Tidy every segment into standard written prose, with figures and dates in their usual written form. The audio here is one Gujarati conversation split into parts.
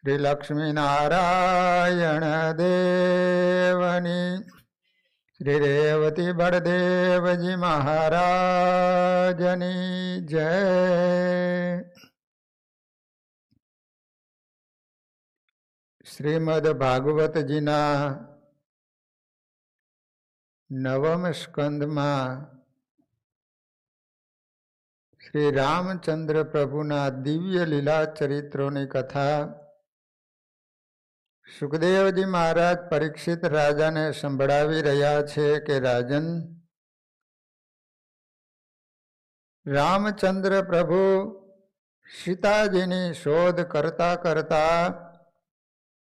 શ્રી લક્ષ્મીનારાયણ દેવની શ્રી રેવતી બળદેવજી મહારાજની જય. શ્રીમદ ભાગવતજીના નવમ સ્કંદમાં શ્રી રામચંદ્ર પ્રભુના દિવ્ય લીલા ચરિત્રોની કથા સુખદેવજી મહારાજ પરીક્ષિત રાજાને સંભળાવી રહ્યા છે કે રાજન, રામચંદ્ર પ્રભુ સીતાજીની શોધ કરતા કરતા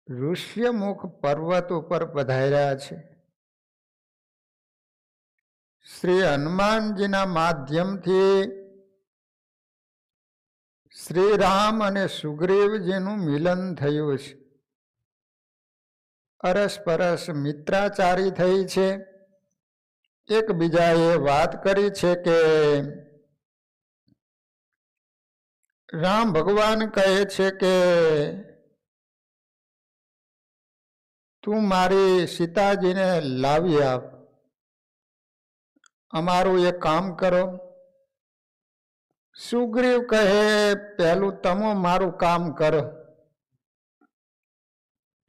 ઋષ્યમુખ પર્વત ઉપર પધાર્યા છે. શ્રી હનુમાનજીના માધ્યમથી શ્રી રામ અને સુગ્રીવજીનું મિલન થયું છે. અરસપરસ મિત્રાચારી થઈ છે. એકબીજાએ વાત કરી છે કે રામ ભગવાન કહે છે કે તું મારી સીતાજીને લાવી આપ, અમારું એ કામ કરો. સુગ્રીવ કહે પહેલું તમે મારું કામ કરો,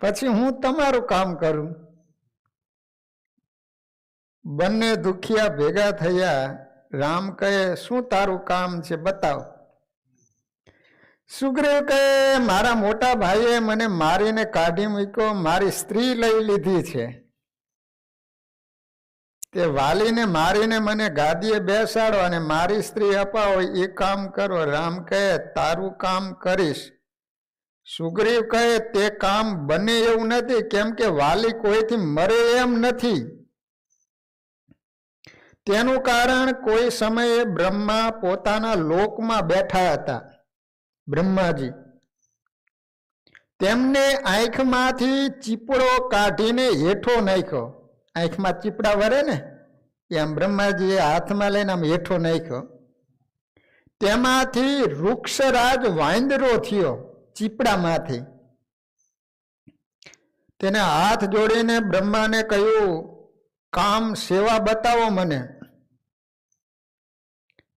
પછી હું તમારું કામ કરું. બંને દુખિયા ભેગા થયા. રામ કહે શું તારું કામ છે બતાવ. સુગ્રીવ કહે મારા મોટા ભાઈએ મને મારીને કાઢી મૂક્યો, મારી સ્ત્રી લઈ લીધી છે. તે વાલીને મારીને મને ગાદીએ બેસાડો અને મારી સ્ત્રી અપાવો, એ કામ કરો. રામ કહે તારું કામ કરીશ. સુગ્રીવ કહે તે કામ બને એવું નથી, કેમ કે વાલી કોઈથી મરે એમ નથી. તેનું કારણ કોઈ સમયે બ્રહ્મા પોતાના લોકમાં બેઠા હતા. બ્રહ્માજી તેમને આંખમાંથી ચીપડો કાઢીને હેઠો નાખ્યો. આંખમાં ચીપડા વરે ને એમ બ્રહ્માજીએ હાથમાં લઈને આમ હેઠો નાખ્યો. તેમાંથી વૃક્ષરાજ વાંદરો થયો. ચીપડામાંથી તેને હાથ જોડીને બ્રહ્માને કહ્યું કામ સેવા બતાવો મને.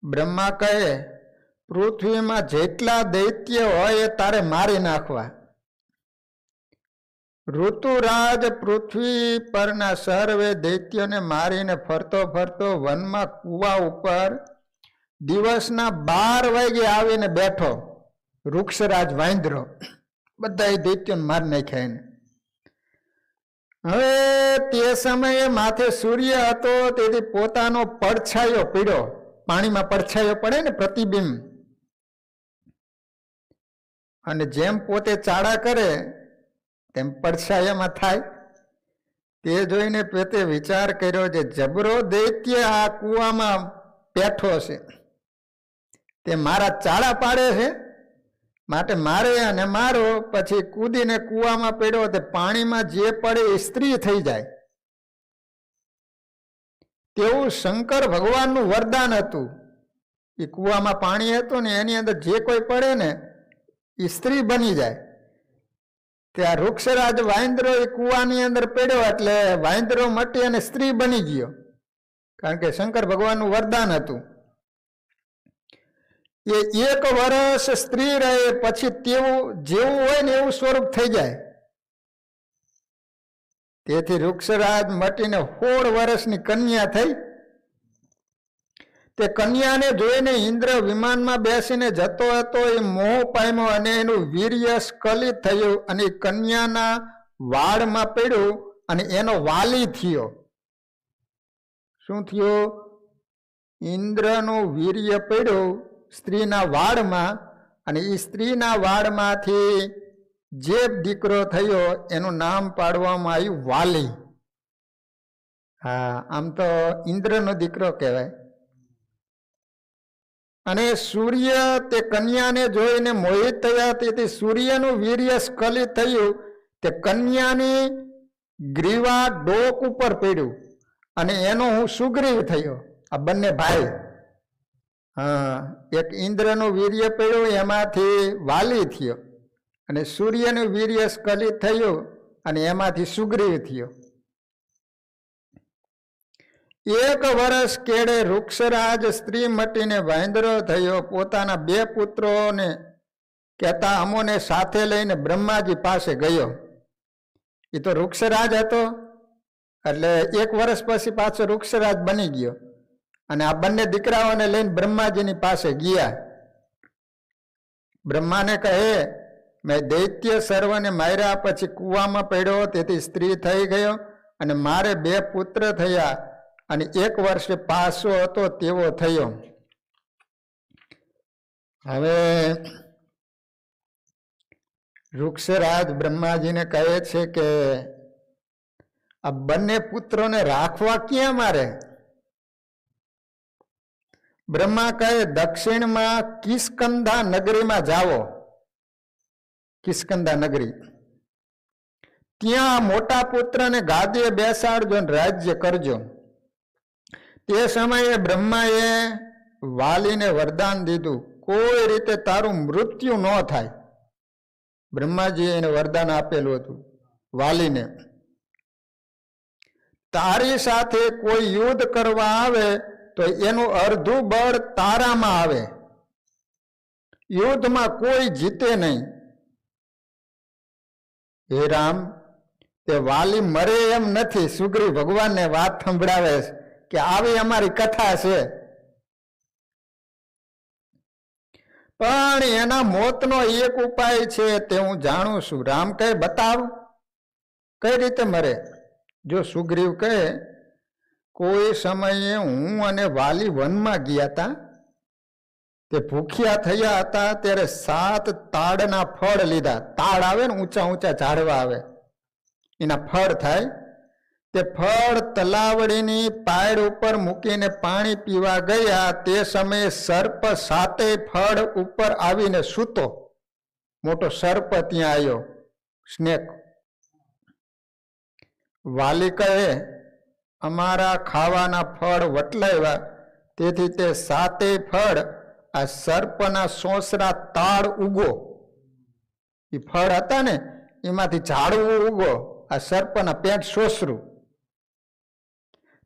બ્રહ્મા કહે પૃથ્વીમાં જેટલા દૈત્ય હોય એ તારે મારી નાખવા. ઋતુરાજ પૃથ્વી પરના સર્વે દૈત્યોને મારીને ફરતો ફરતો વનમાં કુવા ઉપર દિવસના 12 વાગે આવીને બેઠો. વૃક્ષરાજ વાંદરો બધા દૈત્યોને મારી નાખ્યા એને. હવે તે સમયે માથે સૂર્ય હતો, તેથી પોતાનો પડછાયો પીડ્યો. પાણીમાં પડછાયો પડે ને પ્રતિબિંબ, અને જેમ પોતે ચાડા કરે તેમ પડછાયામાં થાય. તે જોઈને પોતે વિચાર કર્યો જે જબરો દૈત્ય આ કૂવામાં બેઠો છે, તે મારા ચાડા પાડે છે, માટે મારે અને મારો. પછી કૂદીને કૂવામાં પડ્યો. તે પાણીમાં જે પડે એ સ્ત્રી થઈ જાય. તેવું શંકર ભગવાનનું વરદાન હતું. એ કૂવામાં પાણી હતું ને એની અંદર જે કોઈ પડે ને એ સ્ત્રી બની જાય. ત્યાં વૃક્ષરાજ વાંદરો એ કૂવાની અંદર પડ્યો એટલે વાંદરો મટી અને સ્ત્રી બની ગયો, કારણ કે શંકર ભગવાનનું વરદાન હતું. એ 1 વર્ષ સ્ત્રી રહે, પછી તેવું જેવું હોય ને એવું સ્વરૂપ થઈ જાય. તેથી વૃક્ષરાજ મટીને 16 વર્ષની કન્યા થઈ. તે કન્યાને જોઈને ઇન્દ્ર વિમાનમાં બેસીને જતો હતો. એ મોહ પામ્યો અને એનું વીર્ય સ્ખલિત થયું અને કન્યાના વાળમાં પડ્યું અને એનો વાલી થયો. શું થયું? ઇન્દ્રનું વીર્ય પડ્યું સ્ત્રીના વાળમાં, અને એ સ્ત્રીના વાળમાંથી જે દીકરો થયો એનું નામ પાડવામાં આવ્યું વાલી. હા, આમ તો ઇન્દ્રનો દીકરો કહેવાય. અને સૂર્ય તે કન્યાને જોઈને મોહિત થયા, તેથી સૂર્યનું વીર્ય સ્ખલિત થયું. તે કન્યાની ગ્રીવા ડોક ઉપર પડ્યું અને એનો હું સુગ્રીવ થયો. આ બંને ભાઈ. હા, એક ઇન્દ્રનું વીર્ય પડ્યું એમાંથી વાલી થયો, અને સૂર્યનું વીર્ય સ્ખલિત થયું અને એમાંથી સુગ્રીવ થયો. 1 વર્ષ કેળે વૃક્ષરાજ સ્ત્રી મટીને વાંદરો થયો. પોતાના 2 પુત્રોને કહેતા અમોને સાથે લઈને બ્રહ્માજી પાસે ગયો. એ તો વૃક્ષરાજ હતો એટલે 1 વર્ષ પછી પાછો વૃક્ષરાજ બની ગયો અને આ બંને દીકરાઓને લઈને બ્રહ્માજીની પાસે ગયા. બ્રહ્માને કહે, મેં દૈત્ય સર્વને માર્યા, પછી કૂવામાં પડ્યો, તેથી સ્ત્રી થઈ ગયો અને મારે 2 પુત્ર થયા અને 1 વર્ષે પાસો હતો તેવો થયો. હવે વૃક્ષરાજ બ્રહ્માજીને કહે છે કે આ બંને પુત્રોને રાખવા ક્યાં મારે? બ્રહ્મા કહે, દક્ષિણમાં કિષ્કંધા નગરીમાં જાઓ. કિષ્કંધા નગરી, ત્યાં મોટા પુત્રને ગાદીએ બેસાડજો અને રાજ્ય કરજો. તે સમયે બ્રહ્માએ વાલીને વરદાન દીધું, કોઈ રીતે તારું મૃત્યુ ન થાય. બ્રહ્માજીએ એને વરદાન આપેલું હતું વાલીને. તારી સાથે કોઈ યુદ્ધ કરવા આવે તો એનું અડધું બળ તારામાં આવે, યુદ્ધમાં કોઈ જીતે નહીં. હે રામ, તે વાલી મરે એમ નથી. સુગ્રીવ ભગવાનને વાત સંભળાવે કે આવી અમારી કથા છે, પણ એના મોતનો એક ઉપાય છે તે હું જાણું છું. રામ કહે, બતાવ, કઈ રીતે મરે? જો સુગ્રીવ કહે, કોઈ સમયે હું અને વાલી વનમાં ગયા હતા, તે ભૂખ્યા થયા હતા, ત્યારે 7 તાડના ફળ લીધા. તાડ આવે ને, ઊંચા ઊંચા ઝાડવા આવે, એના ફળ થાય. તે ફળ તલાવડીની પાયડ ઉપર મૂકીને પાણી પીવા ગયા. તે સમયે સર્પ 7 ફળ ઉપર આવીને સૂતો. મોટો સર્પ ત્યાં આવ્યો, સ્નેક. વાલી કહે, અમારા ખાવાના ફળ વટલાવ્યા, તેથી તે 7 ફળ આ સર્પના સોસરા તાળ ઉગો. એ ફળ હતા ને એમાંથી ઝાડવું ઉગો, આ સર્પના પેટ સોસરું.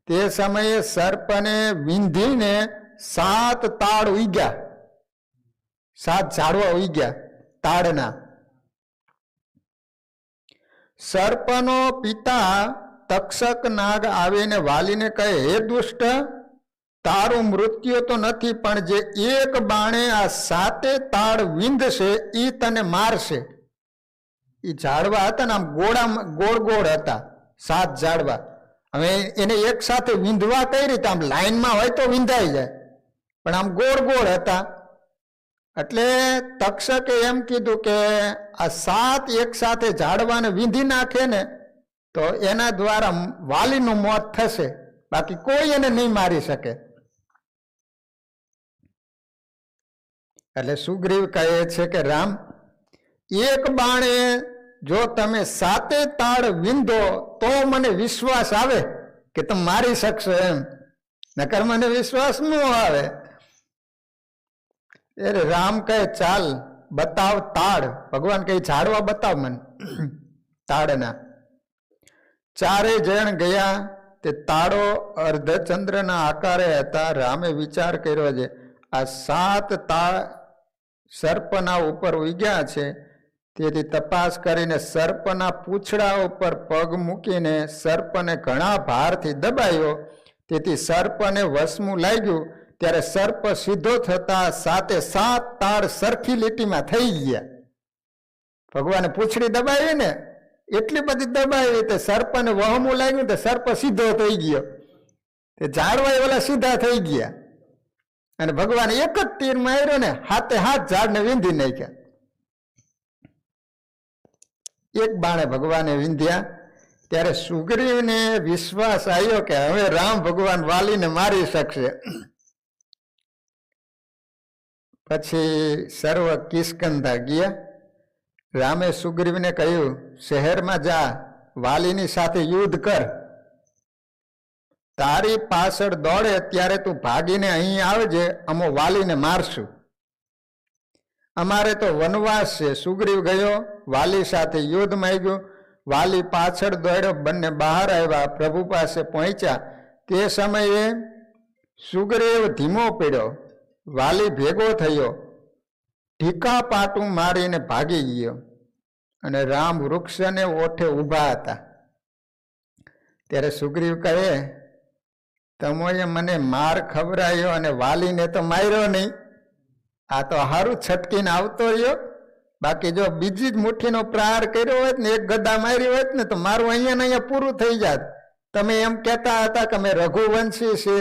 તે સમયે સર્પને વિંધીને 7 તાળ ઉગ્યા, 7 ઝાડવા ઉગ્યા તાળના. સર્પનો પિતા તક્ષક નાગ આવીને વાલીને કહે, હે દુષ્ટ, તારું મૃત્યુ તો નથી, પણ જે એક બાણે આ 7 તાળ વિંધશે એ તને મારશે. એ ઝાડવા હતા ને આમ ગોળ ગોળ હતા, 7 ઝાડવા. હવે એને એક સાથે વિંધવા કઈ રીતે? આમ લાઈનમાં હોય તો વિંધાઈ જાય, પણ આમ ગોળ ગોળ હતા. એટલે તક્ષકે એમ કીધું કે આ 7 એક સાથે ઝાડવાને વિંધી નાખે ને તો એના દ્વારા વાલીનું મોત થશે, બાકી કોઈ એને નહીં મારી શકે. એટલે સુગ્રીવ કહે છે કે રામ, એક બાણે જો તમે 7 તાળ વિંધો તો મને વિશ્વાસ આવે કે તમે મારી શકશો એમ, નકર મને વિશ્વાસ ન આવે. એટલે રામ કહે, ચાલ બતાવ તાળ. ભગવાન કહે, ઝાડવા બતાવ મને તાળના. 4 જણ ગયા. તે તાળો અર્ધચંદ્રના આકારે હતા. રામે વિચાર કર્યો છે, આ 7 તાળ સર્પના ઉપર ઉગ્યા છે, તેથી તપાસ કરીને સર્પના પૂંછડા ઉપર પગ મૂકીને સર્પને ઘણા ભારથી દબાયો. તેથી સર્પને વસમું લાગ્યું. ત્યારે સર્પ સીધો થતા 7 તાળ સરખી લીટીમાં થઈ ગયા. ભગવાને પૂંછડી દબાવી ને, એટલી બધી દબાવી તે સર્પને વહમું લાગ્યું, તો સર્પ સીધો થઈ ગયો. તે ઝાડવા ઓલા સીધા થઈ ગયા અને ભગવાને એક જ તીર માર્યો ને, 7 ઝાડને વીંધી નાખ્યા. એક બાણે ભગવાને વિંધ્યા. ત્યારે સુગ્રીવને વિશ્વાસ આવ્યો કે હવે રામ ભગવાન વાલીને મારી શકશે. પછી સર્વ કિષ્કંધા ગયા. રામે સુગ્રીવને કહ્યું, શહેરમાં જા, વાલીની સાથે યુદ્ધ કર. તારી પાછળ દોડે ત્યારે તું ભાગીને અહીં આવજે, અમો વાલીને મારશું. અમારે તો વનવાસ છે. સુગ્રીવ ગયો, વાલી સાથે યુદ્ધ માંગ્યું. વાલી પાછળ દોડ્યો, બંને બહાર આવ્યા, પ્રભુ પાસે પહોંચ્યા. તે સમયે સુગ્રીવ ધીમો પડ્યો, વાલી ભેગો થયો, ઢીકા પાટું મારીને ભાગી ગયો. અને રામ વૃક્ષને ઓઠે ઊભા હતા. ત્યારે સુગ્રીવ કહે, તમોએ મને માર ખવડાયો અને વાલીને તો માર્યો નહીં. આ તો હારું છટકીને આવતો રહ્યો. બાકી જો બીજી જ મુઠ્ઠીનો પ્રહાર કર્યો હોત ને, એક ગદા મારી હોત ને, તો મારું અહીંયા ને અહીંયા પૂરું થઈ જાત. તમે એમ કહેતા હતા કે અમે રઘુવંશી છે,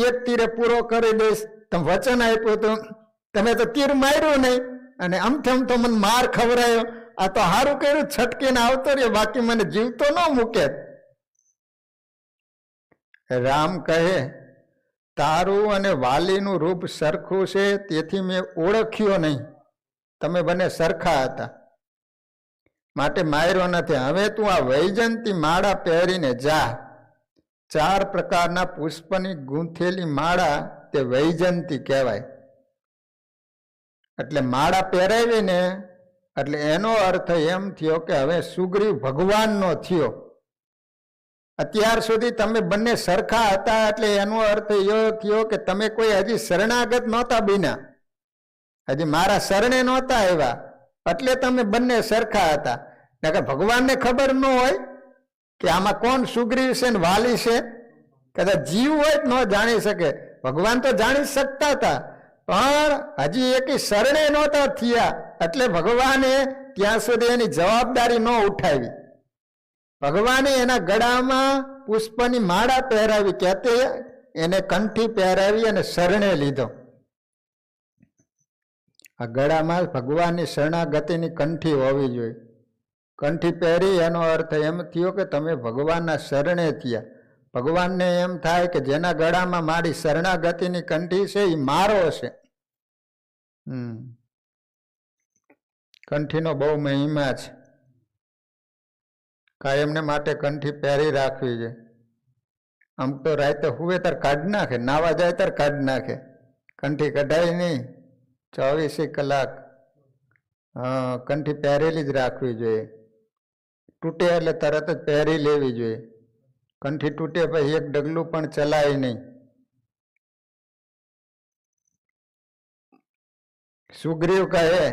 એક તીરે પૂરો કરી દઈશ. તમે વચન આપ્યું હતું, તમે તો તીર માર્યું નહીં અને આમથમ તો મને માર ખવડાયો. આ તો હારું કર્યું છટકીને આવતો રહ્યો, બાકી મને જીવતો ન મૂકે. રામ કહે, તારું અને વાલીનું રૂપ સરખું છે, તેથી મેં ઓળખ્યો નહીં. તમે બંને સરખા હતા માટે માર્યો નથી. હવે તું આ વૈજયંતી માળા પહેરીને જા. 4 પ્રકારના પુષ્પની ગૂંથેલી માળા તે વૈજયંતી કહેવાય. એટલે માળા પહેરાવીને એટલે એનો અર્થ એમ થયો કે હવે સુગ્રીવ ભગવાનનો થયો. અત્યાર સુધી તમે બંને સરખા હતા, એટલે એનો અર્થ એવો થયો કે તમે કોઈ હજી શરણાગત નહોતા બન્યા, હજી મારા શરણે નહોતા આવ્યા, એટલે તમે બંને સરખા હતા. નકર ભગવાનને ખબર ન હોય કે આમાં કોણ સુગ્રીવ છે ને વાલી છે. કદાચ જીવ હોય ન જાણી શકે. ભગવાન તો જાણી શકતા હતા, પણ હજી એક શરણે નહોતા થયા, એટલે ભગવાને ત્યાં સુધી એની જવાબદારી ન ઉઠાવી. ભગવાને એના ગળામાં પુષ્પની માળા પહેરાવી, કહેતે એને કંઠી પહેરાવી અને શરણે લીધો. આ ગળામાં ભગવાનની શરણાગતિની કંઠી હોવી જોઈએ. કંઠી પહેરી એનો અર્થ એમ થયો કે તમે ભગવાનના શરણે થયા. ભગવાનને એમ થાય કે જેના ગળામાં મારી શરણાગતિની કંઠી છે એ મારો છે. કંઠીનો બહુ મહિમા છે. કાયમને માટે કંઠી પહેરી રાખવી છે. આમ તો રાતે હુવે તાર કાઢી નાખે, નાવા જાય તાર કાઢી નાખે. કંઠી કઢાય નહીં. 24 કલાક કંઠી પહેરેલી જ રાખવી જોઈએ. તૂટે એટલે તરત જ પહેરી લેવી જોઈએ. કંઠી તૂટે પછી એક ડગલું પણ ચલાય નહીં. સુગ્રીવ કહે,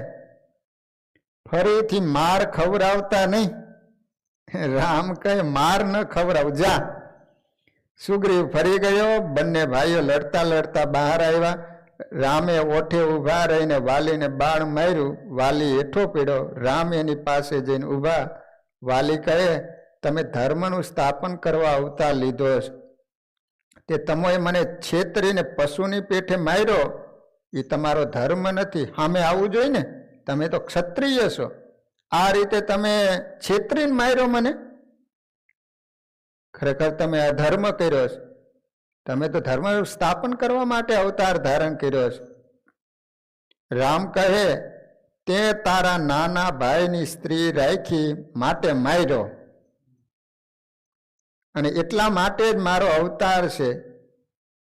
ફરીથી માર ખવડાવતા નહીં. રામ કહે, માર ન ખવડાવ, જા. સુગ્રીવ ફરી ગયો. બંને ભાઈઓ લડતા લડતા બહાર આવ્યા. રામે ઓઠે ઊભા રહીને વાલીને બાણ માર્યું. વાલી હેઠો પીડ્યો. રામ એની પાસે જઈને ઊભા. વાલી કહે, તમે ધર્મનું સ્થાપન કરવા અવતાર લીધો છે, તે તમોએ મને છેતરીને પશુની પેઠે માર્યો. એ તમારો ધર્મ નથી. સામે આવવું જોઈએ ને, તમે તો ક્ષત્રિય છો. આ રીતે તમે છેતરીને માર્યો મને. ખરેખર તમે અધર્મ કર્યો છે. તમે તો ધર્મ સ્થાપન કરવા માટે અવતાર ધારણ કર્યો છે. રામ કહે, તે તારા નાના ભાઈની સ્ત્રી રાખી માટે માર્યો, અને એટલા માટે જ મારો અવતાર છે.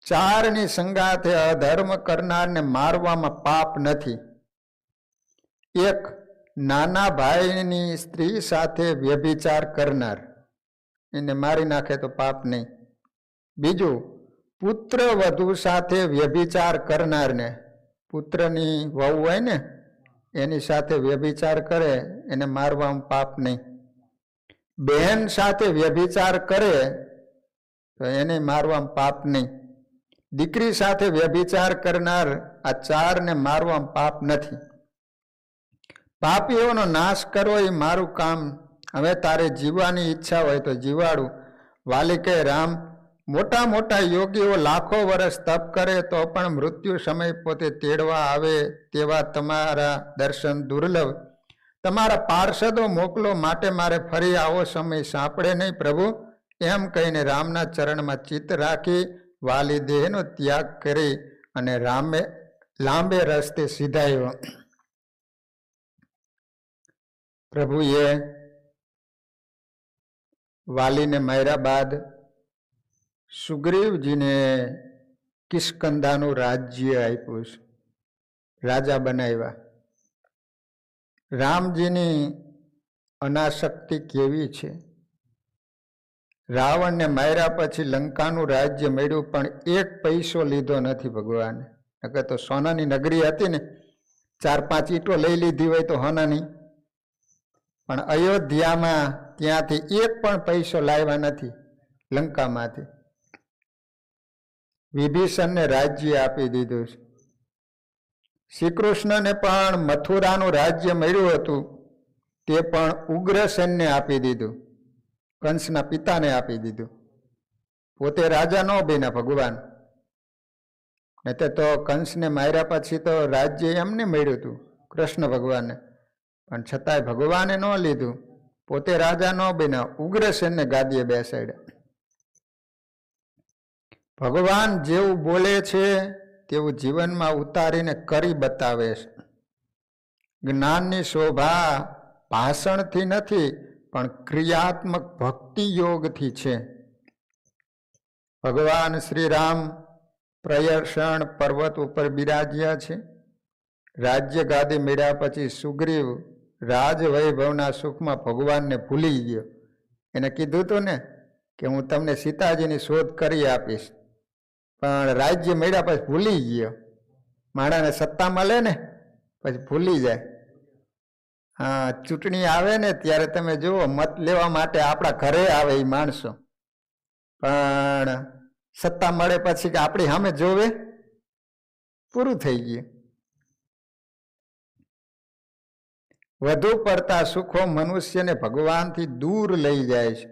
4ની સંગાથે અધર્મ કરનારને મારવામાં પાપ નથી. 1 નાના ભાઈની સ્ત્રી સાથે વ્યભિચાર કરનાર, એને મારી નાખે તો પાપ નહીં. 2 પુત્ર વધુ સાથે વ્યભિચાર કરનારને, પુત્રની વહુ હોય ને એની સાથે વ્યભિચાર કરે એને મારવામાં પાપ નહીં. બહેન સાથે વ્યભિચાર કરે તો એને મારવામાં પાપ નહીં. દીકરી સાથે વ્યભિચાર કરનાર, આ 4ને મારવામાં પાપ નથી. પાપીઓનો નાશ કરવો એ મારું કામ. હવે તારે જીવવાની ઈચ્છા હોય તો જીવાડું. વાલી કહે, રામ, મોટા મોટા યોગીઓ લાખો વર્ષ તપ કરે તો પણ મૃત્યુ સમય પોતે તેડવા આવે તેવા તમારા દર્શન દુર્લભ. તમારા પાર્ષદો મોકલો, માટે મારે ફરી આવો સમય સાંપડે નહીં પ્રભુ. એમ કહીને રામના ચરણમાં ચિત્ત રાખી વાલી દેહનો ત્યાગ કરી અને રામે લાંબે રસ્તે સીધાયો. પ્રભુએ વાલીને માર્યા બાદ સુગ્રીવજીને કિષ્કંધાનું રાજ્ય આપ્યું છે, રાજા બનાવ્યા. રામજીની અનાસક્તિ કેવી છે. રાવણને માર્યા પછી લંકાનું રાજ્ય મળ્યું, પણ એક પૈસો લીધો નથી ભગવાને. નકર તો સોનાની નગરી હતી ને, 4-5 ઈંટો લઈ લીધી હોય તો સોનાની, પણ અયોધ્યામાં ત્યાંથી એક પણ પૈસો લાવ્યા નથી લંકામાંથી. વિભીષણને રાજ્ય આપી દીધું છે. શ્રી કૃષ્ણને પણ મથુરાનું રાજ્ય મળ્યું હતું, તે પણ ઉગ્રસેનને આપી દીધું, કંસના પિતાને આપી દીધું. પોતે રાજા ન બન્યા ભગવાન. નહીં તો કંસને માર્યા પછી તો રાજ્ય એમને મળ્યું હતું કૃષ્ણ ભગવાનને, પણ છતાંય ભગવાને ન લીધું. પોતે રાજા ન બન્યા, ઉગ્રસેનને ગાદીએ બેસાડ્યા. ભગવાન જેવું બોલે છે તેવું જીવનમાં ઉતારીને કરી બતાવે છે. જ્ઞાનની શોભા ભાષણથી નથી, પણ ક્રિયાત્મક ભક્તિ યોગથી છે. ભગવાન શ્રી રામ પ્રયર્ષણ પર્વત ઉપર બિરાજ્યા છે. રાજ્ય ગાદી મળ્યા પછી સુગ્રીવ રાજવૈભવના સુખમાં ભગવાનને ભૂલી ગયો. એને કીધું હતું ને કે હું તમને સીતાજીની શોધ કરી આપીશ, પણ રાજ્ય મળ્યા પછી ભૂલી ગયો. માણાને સત્તા મળે ને પછી ભૂલી જાય. હા, ચૂંટણી આવે ને ત્યારે તમે જુઓ, મત લેવા માટે આપણા ઘરે આવે એ માણસો, પણ સત્તા મળે પછી કે આપણી સામે જોવે, પૂરું થઈ ગયું. વધુ પડતા સુખો મનુષ્યને ભગવાનથી દૂર લઈ જાય છે.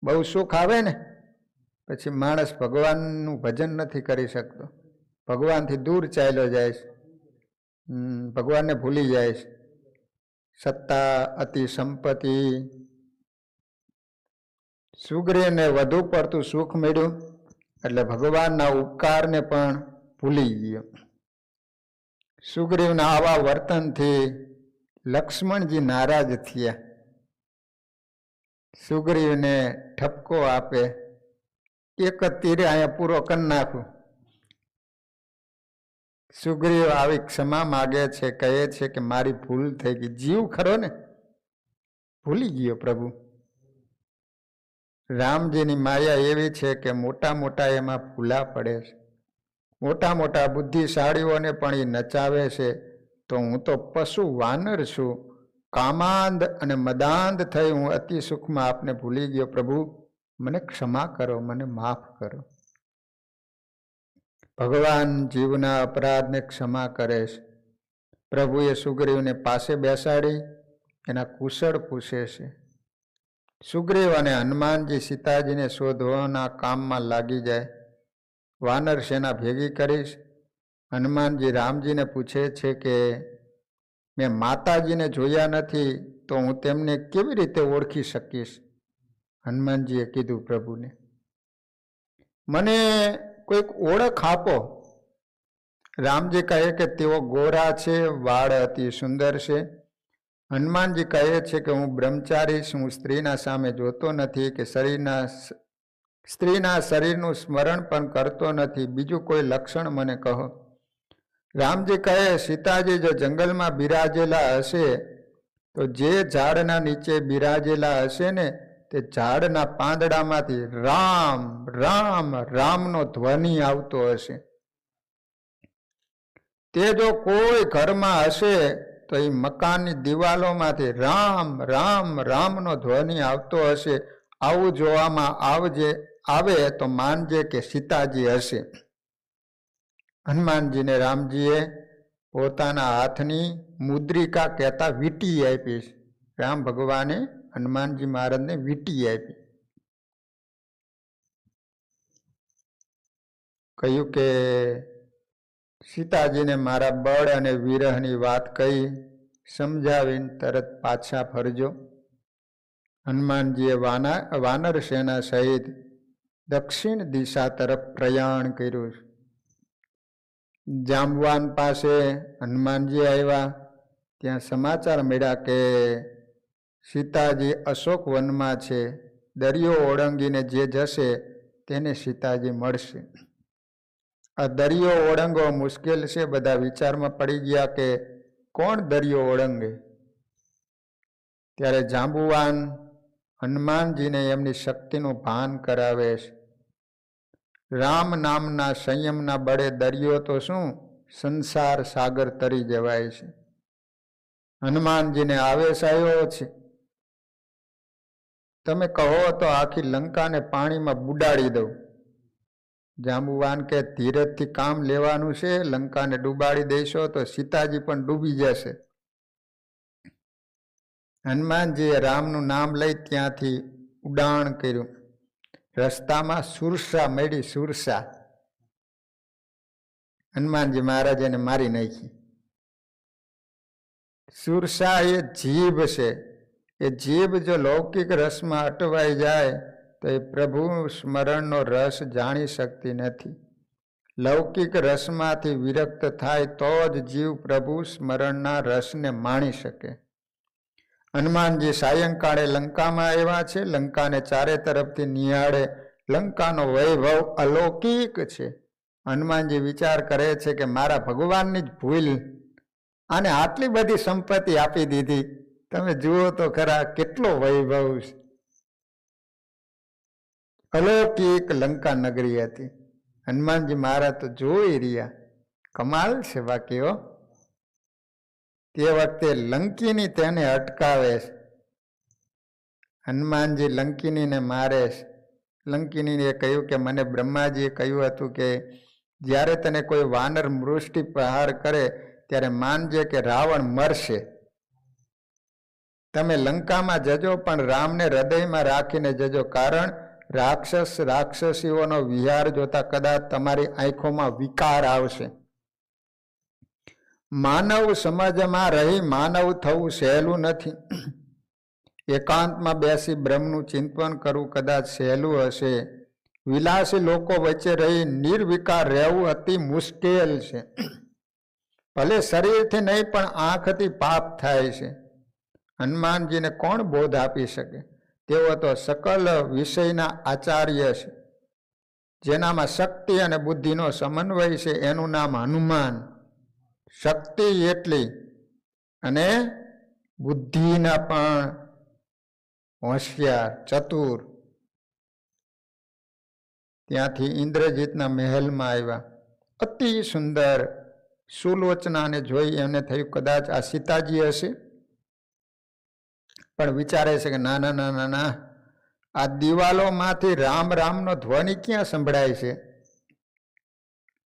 બહુ સુખ આવે ને પછી માણસ ભગવાનનું ભજન નથી કરી શકતો, ભગવાનથી દૂર ચાલ્યો જાય છે, ભગવાનને ભૂલી જાય છે. સત્તા, અતિ સંપત્તિ. સુગ્રીવને વધુ પડતું સુખ મળ્યું એટલે ભગવાનના ઉપકારને પણ ભૂલી ગયો. સુગ્રીવના આવા વર્તનથી લક્ષ્મણજી નારાજ થયા. સુગ્રીવને ઠપકો આપે, એક જ તીરે અહીંયા પૂરો કરી નાખું. સુગ્રીવ આવી ક્ષમા માગે છે, કહે છે કે મારી ભૂલ થઈ ગઈ. જીવ ખરો ને, ભૂલી ગયો પ્રભુ. રામજીની માયા એવી છે કે મોટા મોટા એમાં ભૂલા પડે છે. મોટા મોટા બુદ્ધિશાળીઓને પણ એ નચાવે છે. તો હું તો પશુ વાનર છું, કામાંધ અને મદાંધ થઈ હું અતિ સુખમાં આપને ભૂલી ગયો. પ્રભુ મને ક્ષમા કરો, મને માફ કરો. ભગવાન જીવના અપરાધને ક્ષમા કરે છે. પ્રભુએ સુગ્રીવને પાસે બેસાડી એના કુશળ પૂછે છે. સુગ્રીવ અને હનુમાનજી સીતાજીને શોધવાના કામમાં લાગી જાય. વાનર સેના ભેગી કરીશ. હનુમાનજી રામજીને પૂછે છે કે મેં માતાજીને જોયા નથી તો હું તેમને કેવી રીતે ઓળખી શકીશ? હનુમાનજીએ કીધું પ્રભુને, મને કોઈક ઓળખ આપો. રામજી કહે કે તેઓ ગોરા છે, વાળ અતિ સુંદર છે. હનુમાનજી કહે છે કે હું બ્રહ્મચારી છું, હું સ્ત્રીના સામે જોતો નથી, કે સ્ત્રીના શરીરનું સ્મરણ પણ કરતો નથી. બીજું કોઈ લક્ષણ મને કહો. રામજી કહે, સીતાજી જો જંગલમાં બિરાજેલા હશે તો જે ઝાડના નીચે બિરાજેલા હશે ને તે ઝાડના પાંદડામાંથી રામ રામ રામનો ધ્વનિ આવતો હશે. તે જો કોઈ ઘરમાં હશે તો એ મકાનની દિવાલોમાંથી રામ રામ રામનો ધ્વનિ આવતો હશે. આવું જોવામાં આવે તો માનજે કે સીતાજી હશે. હનુમાનજીને રામજીએ પોતાના હાથની મુદ્રિકા કહેતા વીંટી આપી. રામ ભગવાને હનુમાનજી મહારાજને વીંટી આપી. કહ્યું કે સીતાજીને મારા બળ અને વિરહની વાત કહી સમજાવીને તરત પાછા ફરજો. હનુમાનજીએ વાનર સેના સહિત દક્ષિણ દિશા તરફ પ્રયાણ કર્યું. જાંબવાન પાસે હનુમાનજી આવ્યા. ત્યાં સમાચાર મળ્યા કે સીતાજી અશોક વનમાં છે. દરિયો ઓળંગીને જે જશે તેને સીતાજી મળશે. આ દરિયો ઓળંગવો મુશ્કેલ છે. બધા વિચારમાં પડી ગયા કે કોણ દરિયો ઓળંગે. ત્યારે જાંબુવાન હનુમાનજીને એમની શક્તિનું ભાન કરાવે છે. રામ નામના સંયમના બળે દરિયો તો શું સંસાર સાગર તરી જવાય છે. હનુમાનજીને આવેશ આવ્યો છે. તમે કહો તો આખી લંકાને પાણીમાં બુડાડી દઉં. જાંબુવાન કે ધીરજથી કામ લેવાનું છે, લંકાને ડૂબાડી દેશો તો સીતાજી પણ ડૂબી જશે. હનુમાનજીએ રામનું નામ લઈ ત્યાંથી ઉડાણ કર્યું. રસ્તામાં સુરસા મળી. સુરસા હનુમાનજી મહારાજ એને મારી નાખી. સુરસા એ જીભ છે. એ જીભ જો લૌકિક રસમાં અટવાઈ જાય તો એ પ્રભુ સ્મરણનો રસ જાણી શકતી નથી. લૌકિક રસમાંથી વિરક્ત થાય તો જ જીવ પ્રભુ સ્મરણના રસને માણી શકે. હનુમાનજી સાયંકાળે લંકામાં આવ્યા છે. લંકાને ચારે તરફથી નિહાળે. લંકાનો વૈભવ અલૌકિક છે. હનુમાનજી વિચાર કરે છે કે મારા ભગવાનની જ ભૂલ આને આટલી બધી સંપત્તિ આપી દીધી. તમે જુઓ તો ખરા કેટલો વૈભવ છે. અલૌકિક લંકા નગરી હતી. હનુમાનજી મહારાજ તો જોઈ રહ્યા. કમાલ છે બાકીઓ. તે વખતે લંકીની તેને અટકાવે છે. હનુમાનજી લંકિનીને મારે છે. લંકિનીએ કહ્યું કે મને બ્રહ્માજીએ કહ્યું હતું કે જ્યારે તને કોઈ વાનર મૃષ્ટિ પ્રહાર કરે ત્યારે માનજે કે રાવણ મરશે. તમે લંકામાં જજો પણ રામને હૃદયમાં રાખીને જજો, કારણ રાક્ષસીઓનો વિહાર જોતા કદાચ તમારી આંખોમાં વિકાર આવશે. માનવ સમાજમાં રહી માનવ થવું સહેલું નથી. એકાંતમાં બેસી બ્રહ્મનું ચિંતન કરવું કદાચ સહેલું હશે. વિલાસી લોકો વચ્ચે રહી નિર્વિકાર રહેવું અતિ મુશ્કેલ છે. ભલે શરીરથી નહીં પણ આંખથી પાપ થાય છે. હનુમાનજીને કોણ બોધ આપી શકે? તેઓ તો સકલ વિષયના આચાર્ય છે. જેનામાં શક્તિ અને બુદ્ધિનો સમન્વય છે એનું નામ હનુમાન. શક્તિ એટલી અને બુદ્ધિના પણ હોશિયાર, ચતુર. ત્યાંથી ઇન્દ્રજીતના મહેલમાં આવ્યા. અતિ સુંદર સુલોચનાને જોઈ એમને થયું કદાચ આ સીતાજી હશે. પણ વિચારે છે કે ના ના ના ના ના, આ દિવાલોમાંથી રામ રામનો ધ્વનિ ક્યાં સંભળાય છે?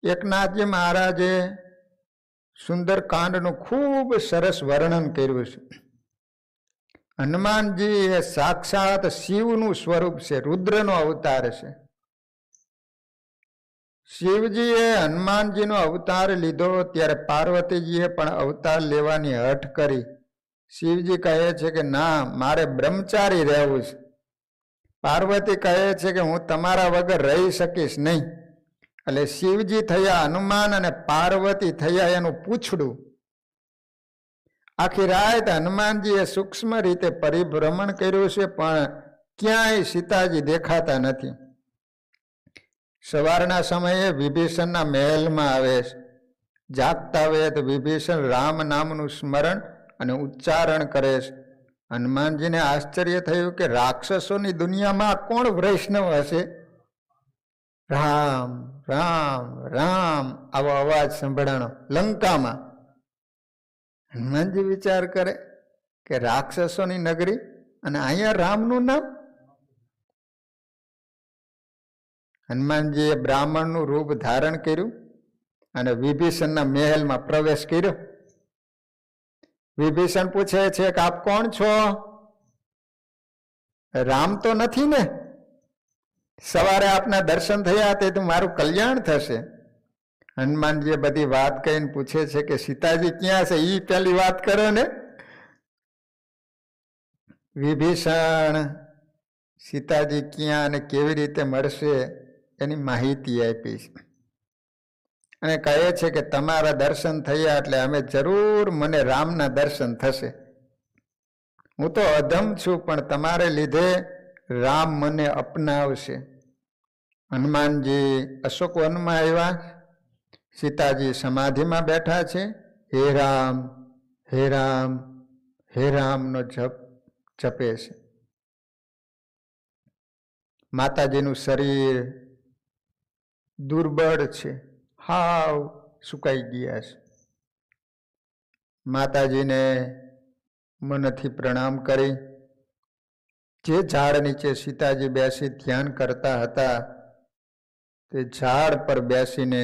એકનાથજી મહારાજે સુંદરકાંડનું ખૂબ સરસ વર્ણન કર્યું છે. હનુમાનજી એ સાક્ષાત શિવનું સ્વરૂપ છે, રુદ્રનો અવતાર છે. શિવજીએ હનુમાનજીનો અવતાર લીધો ત્યારે પાર્વતીજીએ પણ અવતાર લેવાની હઠ કરી. શિવજી કહે છે કે ના, મારે બ્રહ્મચારી રહેવું છે. પાર્વતી કહે છે કે હું તમારા વગર રહી શકીશ નહીં. એટલે શિવજી થયા હનુમાન અને પાર્વતી થયા એનું પૂંછડું. આખી રાત હનુમાનજીએ સૂક્ષ્મ રીતે પરિભ્રમણ કર્યું છે પણ ક્યાંય સીતાજી દેખાતા નથી. સવારના સમયે વિભીષણના મહેલમાં આવે છે. જાગતા વેત વિભીષણ રામ નામનું સ્મરણ અને ઉચ્ચારણ કરે છે. હનુમાનજીને આશ્ચર્ય થયું કે રાક્ષસોની દુનિયામાં કોણ વૈષ્ણવ હશે? રામ રામ રામ આવો અવાજ સંભળાણો લંકામાં. હનુમાનજી વિચાર કરે કે રાક્ષસોની નગરી અને અહીંયા રામનું નામ. હનુમાનજીએ બ્રાહ્મણનું રૂપ ધારણ કર્યું અને વિભીષણના મહેલમાં પ્રવેશ કર્યો. વિભીષણ પૂછે છે કે આપ કોણ છો? રામ તો નથી ને? સવારે આપના દર્શન થયા તે તો મારું કલ્યાણ થશે. હનુમાનજીએ બધી વાત કહીને પૂછે છે કે સીતાજી ક્યાં છે? ઈ પેલી વાત કરો ને. વિભીષણ સીતાજી ક્યાં અને કેવી રીતે મળશે એની માહિતી આપી છે અને કહે છે કે તમારા દર્શન થયા એટલે અમે જરૂર મને રામના દર્શન થશે. હું તો અધમ છું પણ તમારે લીધે રામ મને અપનાવશે. હનુમાનજી અશોકવનમાં આવ્યા. સીતાજી સમાધિમાં બેઠા છે. હે રામ હે રામ હે રામનો જપ જપે છે. માતાજીનું શરીર દુર્બળ છે, હાવ સુકાઈ ગયા છે. માતાજીને મનથી પ્રણામ કરી જે ઝાડ નીચે સીતાજી બેસી ધ્યાન કરતા હતા તે ઝાડ પર બેસીને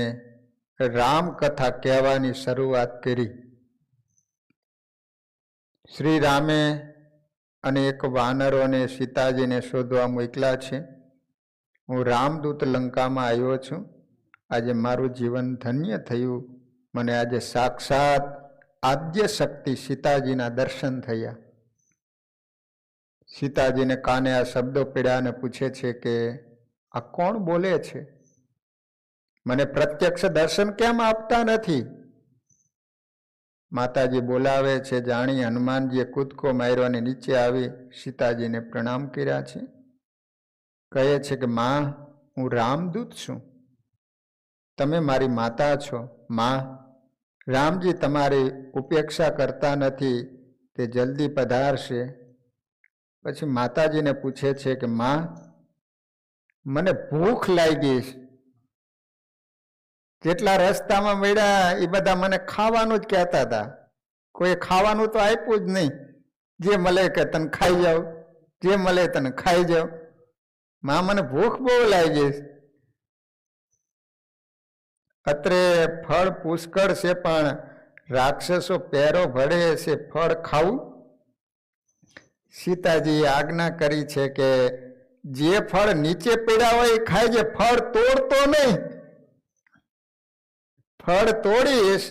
રામકથા કહેવાની શરૂઆત કરી. શ્રી રામે અનેક વાનરોને સીતાજીને શોધવા મોકલ્યા છે. હું રામદૂત લંકામાં આવ્યો છું. આજે મારું જીવન ધન્ય થયું. મને આજે સાક્ષાત આદ્ય શક્તિ સીતાજીના દર્શન થયા. સીતાજીને કાને આ શબ્દો પીડ્યા અને પૂછે છે કે આ કોણ બોલે છે? મને પ્રત્યક્ષ દર્શન કેમ આપતા નથી? માતાજી બોલાવે છે. જાણી હનુમાનજીએ કૂદકો માર્યો અને નીચે આવી સીતાજીને પ્રણામ કર્યા છે. કહે છે કે માં, હું રામદૂત છું, તમે મારી માતા છો. માં, રામજી તમારી ઉપેક્ષા કરતા નથી, તે જલ્દી પધારશે. પછી માતાજીને પૂછે છે કે માં, મને ભૂખ લાગી છે. જેટલા રસ્તામાં મળ્યા એ બધા મને ખાવાનું જ કહેતા હતા. કોઈ ખાવાનું તો આપ્યું જ નહીં. જે મળે કે તને ખાઈ જાવ, જે મળે તને ખાઈ જાવ. માં, મને ભૂખ બહુ લાગી છે. અત્રે ફળ પુષ્કળ છે, પણ રાક્ષસો પેરો ભળે છે, ફળ ખાવું? સીતાજીએ આજ્ઞા કરી છે કે જે ફળ નીચે પડ્યા હોય એ ખાય છે, ફળ તોડતો નહીં. ફળ તોડીશ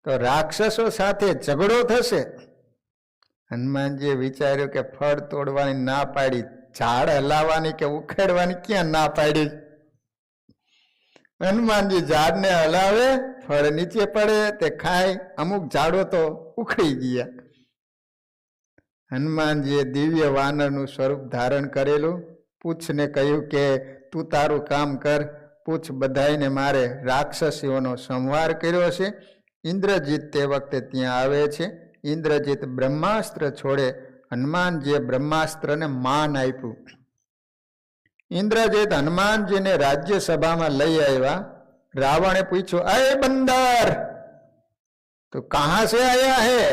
તો રાક્ષસો સાથે ઝઘડો થશે. હનુમાનજીએ વિચાર્યું કે ફળ તોડવાની ના પાડી, ઝાડ હલાવવાની કે ઉખેડવાની ક્યાં ના પાડી? હનુમાનજી ઝાડને હલાવે, ફળ નીચે પડે, તે ખાય. અમુક ઝાડો તો ઉખડી ગયા. હનુમાનજીએ દિવ્ય વાનરનું સ્વરૂપ ધારણ કરેલું. પૂછને કહ્યું કે તું તારું કામ કર. પૂછ બધાઈને મારે રાક્ષસીઓનો સંહાર કર્યો છે. ઇન્દ્રજીત તે વખતે ત્યાં આવે છે. ઇન્દ્રજીત બ્રહ્માસ્ત્ર છોડે. હનુમાનજીએ બ્રહ્માસ્ત્રને માન આપ્યું. ઇન્દ્રજીત હનુમાનજીને રાજ્યસભામાં લઈ આવ્યા. રાવણે પૂછ્યું, અરે બંદર, તો કહા સે આયા હે?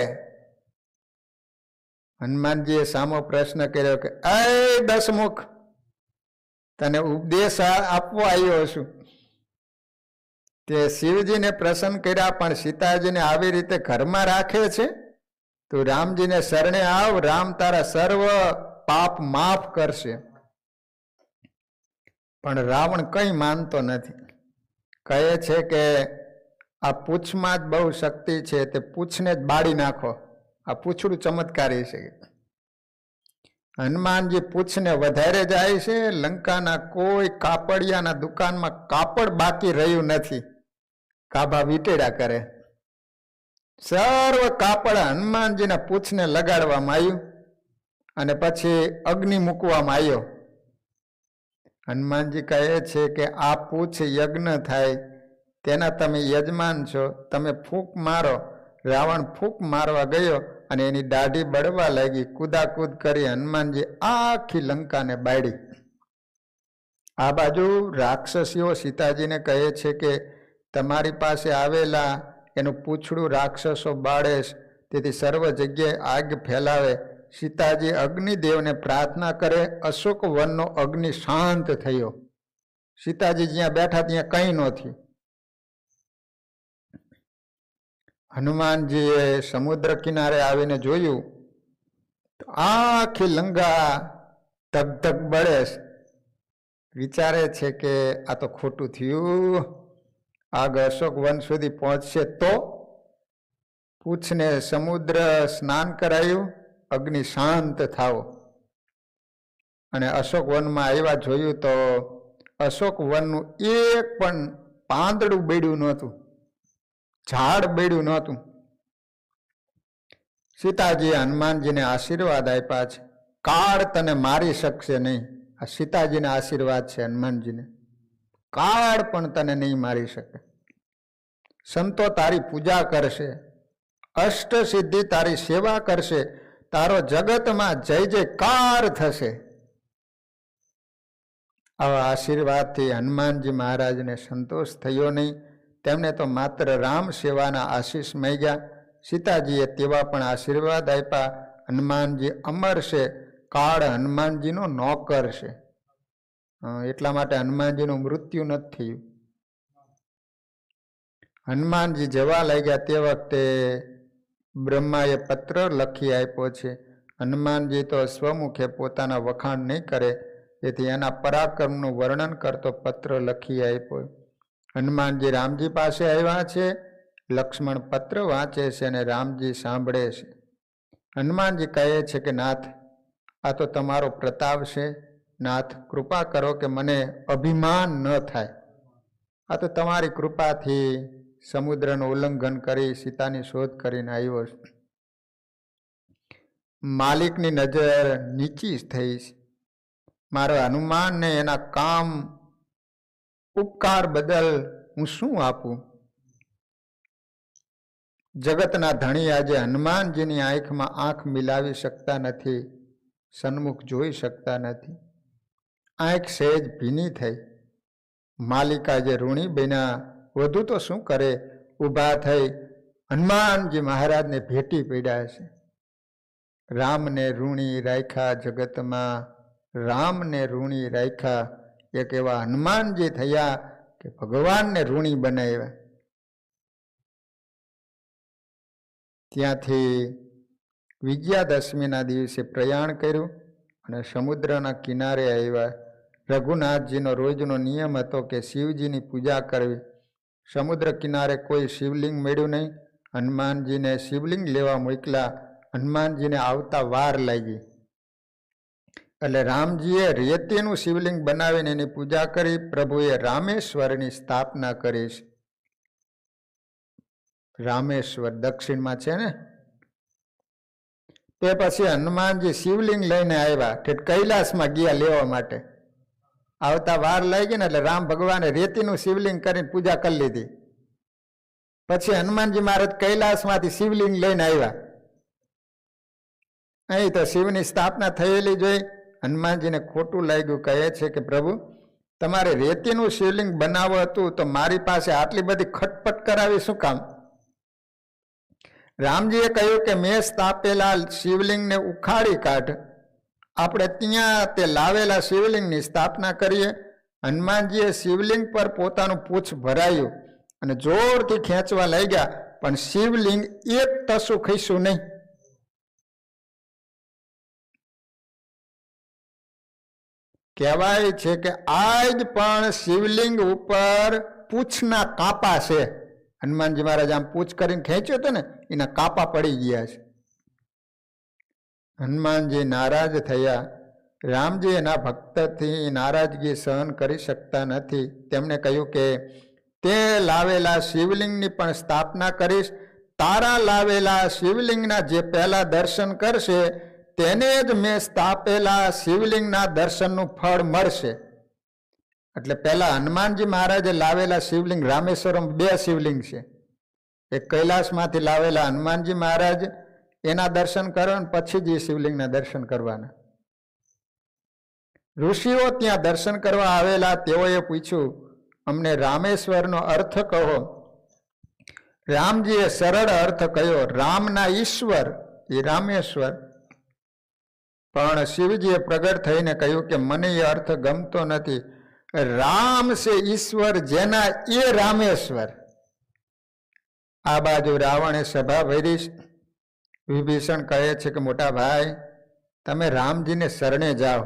હનુમાનજીએ સામો પ્રશ્ન કર્યો કે અરે દસમુખ, તને ઉપદેશ આપવા આવ્યો છું. તે શિવજીને પ્રસન્ન કર્યા, પણ સીતાજીને આવી રીતે ઘરમાં રાખે છે. તું રામજીને શરણે આવ, રામ તારા સર્વ પાપ માફ કરશે. પણ રાવણ કંઈ માનતો નથી. કહે છે કે આ પૂંછમાં જ બહુ શક્તિ છે, તે પૂંછને જ બાળી નાખો. આ પૂંછડું ચમત્કારી છે. હનુમાનજી પૂંછને વધારે જાય છે. લંકાના કોઈ કાપડિયાના દુકાનમાં કાપડ બાકી રહ્યું નથી. કાભા વીટેડા કરે. સર્વ કાપડ હનુમાનજીના પૂંછને લગાડવામાં આવ્યું અને પછી અગ્નિ મૂકવામાં આવ્યો. હનુમાનજી કહે છે કે આ પૂંછ યજ્ઞ થાય, તેના તમે યજમાન છો, તમે ફૂંક મારો. રાવણ ફૂંક મારવા ગયો અને એની દાઢી બળવા લાગી. કૂદાકૂદ કરી હનુમાનજી આખી લંકાને બાળી. આ બાજુ રાક્ષસીઓ સીતાજીને કહે છે કે તમારી પાસે આવેલા એનું પૂંછડું રાક્ષસો બાળે, તેથી સર્વ જગ્યાએ આગ ફેલાવે. સીતાજી અગ્નિદેવને પ્રાર્થના કરે. અશોક વનનો અગ્નિ શાંત થયો. સીતાજી જ્યાં બેઠા ત્યાં કંઈ નહોતી. હનુમાનજીએ સમુદ્ર કિનારે આવીને જોયું તો આખી લંકા ધગધગ બળે. વિચારે છે કે આ તો ખોટું થયું. આગ અશોક વન સુધી પહોંચશે તો? પૂંછને સમુદ્ર સ્નાન કરાયું, અગ્નિ શાંત થાવ. અને અશોક વનમાં આવ્યા, જોયું તો અશોક વનનું એક પણ પાંદડું બેડ્યું નહોતું, ઝાડ બેડ્યું નહોતું. સીતાજીએ હનુમાનજીને આશીર્વાદ આપ્યા છે. કાળ તને મારી શકશે નહીં. આ સીતાજીના આશીર્વાદ છે હનુમાનજીને. કાળ પણ તને નહીં મારી શકે. સંતો તારી પૂજા કરશે, અષ્ટ સિદ્ધિ તારી સેવા કરશે. તારો જગતમાં જય જયકાર થશે. આવા આશીર્વાદથી હનુમાનજી મહારાજને સંતોષ થયો નહીં. તેમને તો માત્ર રામ સેવાના આશીષ માંગ્યા. સીતાજીએ તેવા પણ આશીર્વાદ આપ્યા. હનુમાનજી અમર છે, કાળ હનુમાનજીનો નોકર છે. એટલા માટે હનુમાનજીનું મૃત્યુ નથી થયું. હનુમાનજી જવા લાગ્યા તે વખતે બ્રહ્માએ પત્ર લખી આપ્યો છે. હનુમાનજી તો સ્વમુખે પોતાના વખાણ નહીં કરે, તેથી એના પરાક્રમનું વર્ણન કરતો પત્ર લખી આપ્યો. હનુમાનજી રામજી પાસે આવ્યા છે. લક્ષ્મણ પત્ર વાંચે છે અને રામજી સાંભળે છે. હનુમાનજી કહે છે કે નાથ, આ તો તમારો પ્રતાપ છે. નાથ, કૃપા કરો કે મને અભિમાન ન થાય. આ તો તમારી કૃપાથી સમુદ્રનું ઉલ્લંઘન કરી સીતાની શોધ કરીને આવ્યો છે. માલિકની નજર નીચી થઈ છે. મારા હનુમાનને એના કામ ઉપકાર બદલ હું શું આપું? જગતના ધણી આજે હનુમાનજીની આંખમાં આંખ મિલાવી શકતા નથી, સન્મુખ જોઈ શકતા નથી. આંખ સહેજ ભીની થઈ. માલિકા જે ઋણી બન્યા, વધુ તો શું કરે? ઊભા થઈ હનુમાનજી મહારાજને ભેટી પડ્યા છે. રામને ઋણી રાખ્યા જગતમાં, રામને ઋણી રાખ્યા. એક એવા હનુમાનજી થયા કે ભગવાનને ઋણી બનાવ્યા. ત્યાંથી વિજયાદશમીના દિવસે પ્રયાણ કર્યું અને સમુદ્રના કિનારે આવ્યા. રઘુનાથજીનો રોજનો નિયમ હતો કે શિવજીની પૂજા કરવી. સમુદ્ર કિનારે કોઈ શિવલિંગ મળ્યું નહીં. હનુમાનજીને શિવલિંગ લેવા મોકલા. હનુમાનજીને આવતા વાર લાગી. એટલે રામજીએ રેતીનું શિવલિંગ બનાવીને એની પૂજા કરી. પ્રભુએ રામેશ્વરની સ્થાપના કરી છે. રામેશ્વર દક્ષિણમાં છે ને. તે પછી હનુમાનજી શિવલિંગ લઈને આવ્યા કે કૈલાસમાં ગયા લેવા માટે. આવતા વાર લાગી ને એટલે રામ ભગવાને રેતીનું શિવલિંગ કરીને પૂજા કરી લીધી. પછી હનુમાનજી મહારાજ કૈલાસમાંથી શિવલિંગ લઈને આવ્યા. અહીં તો શિવની સ્થાપના થયેલી જોઈ. હનુમાનજીને ખોટું લાગ્યું. કહે છે કે પ્રભુ, તમારે રેતીનું શિવલિંગ બનાવવું હતું તો મારી પાસે આટલી બધી ખટપટ કરાવી શું કામ? રામજીએ કહ્યું કે મેં સ્થાપેલા શિવલિંગને ઉખાડી કાઢ. આપણે ત્યાં તે લાવેલા શિવલિંગની સ્થાપના કરીએ. હનુમાનજીએ શિવલિંગ પર પોતાનું પૂંછ ભરાયું અને જોરથી ખેંચવા લાગ્યા, પણ શિવલિંગ એક તસું ખસ્યું નહીં. કહેવાય છે કે આજ પણ શિવલિંગ ઉપર પૂંછના કાપા છે. હનુમાનજી મહારાજ આમ પૂછ કરીને ખેંચ્યો હતો ને, એના કાપા પડી ગયા છે. હનુમાનજી નારાજ થયા. રામજી એના ભક્તથી નારાજગી સહન કરી શકતા નથી. તેમણે કહ્યું કે તે લાવેલા શિવલિંગની પણ સ્થાપના કરીશ. તારા લાવેલા શિવલિંગના જે પહેલા દર્શન કરશે તેને જ મેં સ્થાપેલા શિવલિંગના દર્શનનું ફળ મળશે. એટલે પહેલા હનુમાનજી મહારાજે લાવેલા શિવલિંગ, રામેશ્વરમ 2 શિવલિંગ છે. એક કૈલાસમાંથી લાવેલા હનુમાનજી મહારાજ, એના દર્શન કરો ને પછી જ એ શિવલિંગના દર્શન કરવાના. ઋષિઓ ત્યાં દર્શન કરવા આવેલા. તેઓએ પૂછ્યું, અમને રામેશ્વરનો અર્થ કહો. રામજીએ સરળ અર્થ કહ્યો, રામના ઈશ્વર એ રામેશ્વર. પણ શિવજીએ પ્રગટ થઈને કહ્યું કે મને એ અર્થ ગમતો નથી. રામ છે ઈશ્વર, જેના એ રામેશ્વર. આ બાજુ રાવણે સભા ભરી. વિભીષણ કહે છે કે મોટા ભાઈ, તમે રામજીને શરણે જાઓ,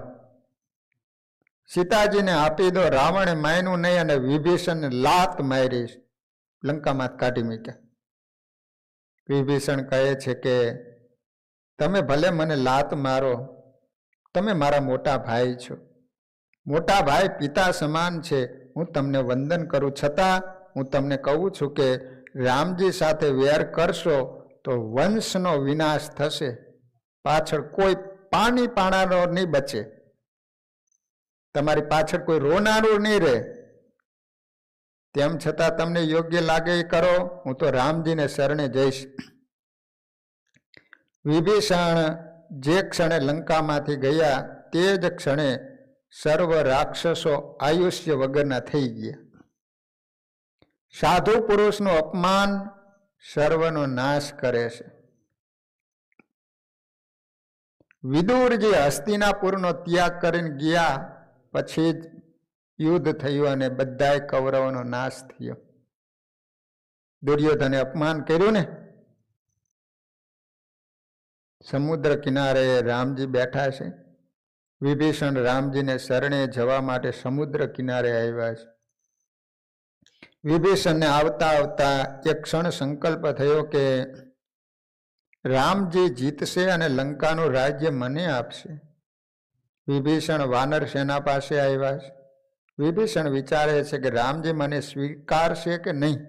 સીતાજીને આપી દો. રાવણે માન્યું નહીં અને વિભીષણને લાત મારી, લંકામાં કાઢી મૂક્યા. વિભીષણ કહે છે કે તમે ભલે મને લાત મારો, તમે મારા મોટા ભાઈ છો. મોટા ભાઈ પિતા સમાન છે. હું તમને વંદન કરું, છતાં હું તમને કહું છું કે રામજી સાથે વેર કરશો તો વંશનો વિનાશ થશે. પાછળ કોઈ પાણી પાણાનો નહીં બચે. તમારી પાછળ કોઈ રોનારું નહીં રહે. તેમ છતાં તમને યોગ્ય લાગે એ કરો. હું તો રામજીને શરણે જઈશ. વિભીષણ જે ક્ષણે લંકામાંથી ગયા તે જ ક્ષણે સર્વ રાક્ષસો આયુષ્ય વગરના થઈ ગયા. સાધુ પુરુષનું અપમાન સર્વનો નાશ કરે છે. વિદુરજી હસ્તિનાપુરનો ત્યાગ કરીને ગયા પછી જ યુદ્ધ થયું અને બધાય કૌરવોનો નાશ થયો. દુર્યોધને અપમાન કર્યું ને. સમુદ્ર કિનારે રામજી બેઠા છે. વિભીષણ રામજીને શરણે જવા માટે સમુદ્ર કિનારે આવ્યા છે. વિભીષણને આવતા આવતા એક ક્ષણ સંકલ્પ થયો કે રામજી જીતશે અને લંકાનું રાજ્ય મને આપશે. વિભીષણ વાનર સેના પાસે આવ્યા છે. વિભીષણ વિચારે છે કે રામજી મને સ્વીકારશે કે નહીં.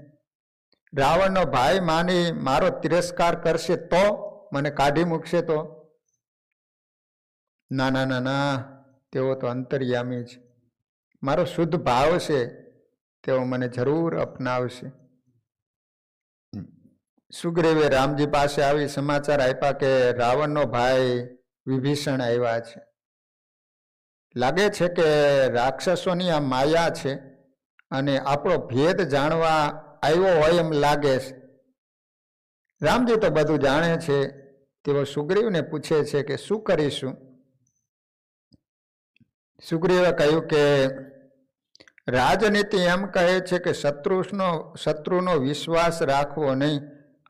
રાવણનો ભાઈ માની મારો તિરસ્કાર કરશે તો, મને કાઢી મૂકશે તો. ના ના ના ના, તેઓ તો અંતર્યામી છે. મારો શુદ્ધ ભાવ છે, તેઓ મને જરૂર અપનાવશે. સુગ્રીવે રામજી પાસે આવી સમાચાર આપ્યા કે રાવણનો ભાઈ વિભીષણ આવ્યા છે. લાગે છે કે રાક્ષસોની આ માયા છે અને આપણો ભેદ જાણવા આવ્યો હોય એમ લાગે છે. રામજી તો બધું જાણે છે. તેઓ સુગ્રીવને પૂછે છે કે શું કરીશું. સુગ્રીવે કહ્યું કે રાજનીતિ એમ કહે છે કે શત્રુનો વિશ્વાસ રાખવો નહીં.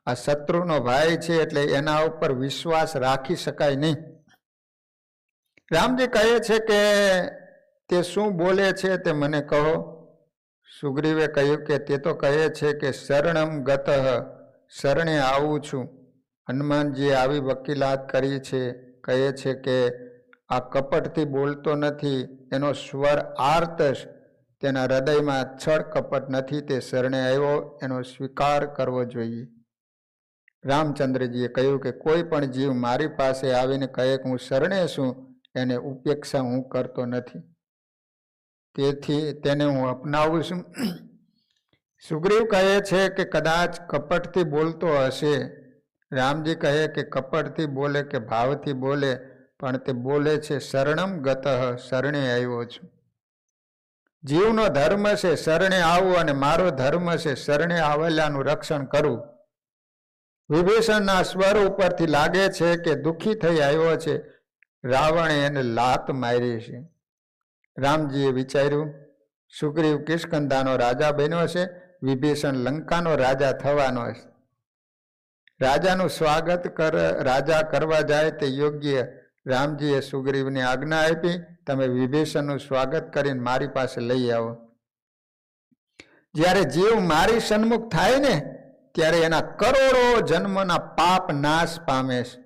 આ શત્રુનો ભાઈ છે એટલે એના ઉપર વિશ્વાસ રાખી શકાય નહીં. રામજી કહે છે કે તે શું બોલે છે તે મને કહો. સુગ્રીવે કહ્યું કે તે તો કહે છે કે શરણમ ગતઃ, શરણે આવું છું. હનુમાનજીએ આવી વકીલાત કરી છે. કહે છે કે આ કપટથી બોલતો નથી, એનો સ્વર આર્ત, તેના હૃદયમાં છળ કપટ નથી, તે શરણે આવ્યો, એનો સ્વીકાર કરવો જોઈએ. રામચંદ્રજીએ કહ્યું કે કોઈ પણ જીવ મારી પાસે આવીને કહે કે હું શરણે છું, એને ઉપેક્ષા હું કરતો નથી, તેથી તેને હું અપનાવું છું. સુગ્રીવ કહે છે કે કદાચ કપટથી બોલતો હશે. રામજી કહે કે કપટથી બોલે કે ભાવથી બોલે, પણ તે બોલે છે શરણમ ગતઃ, શરણે આવ્યો છું. જીવનો ધર્મ છે શરણે આવવું અને મારો ધર્મ છે શરણે આવેલાનું રક્ષણ કરવું. વિભીષણના સ્વર ઉપરથી લાગે છે કે દુઃખી થઈ આવ્યો છે. રાવણે એને લાત મારી છે. રામજીએ વિચાર્યું સુગ્રીવ કિષ્કંધાનો રાજા બન્યો છે, વિભીષણ લંકાનો રાજા થવાનો છે. રાજાનું સ્વાગત રાજા કરવા જાય તે યોગ્ય. રામજીએ સુગ્રીવને આજ્ઞા આપી, તમે વિભીષણનું સ્વાગત કરીને મારી પાસે લઈ આવો. જ્યારે જીવ મારી સન્મુખ થાય ને ત્યારે એના કરોડો જન્મના પાપ નાશ પામે છે.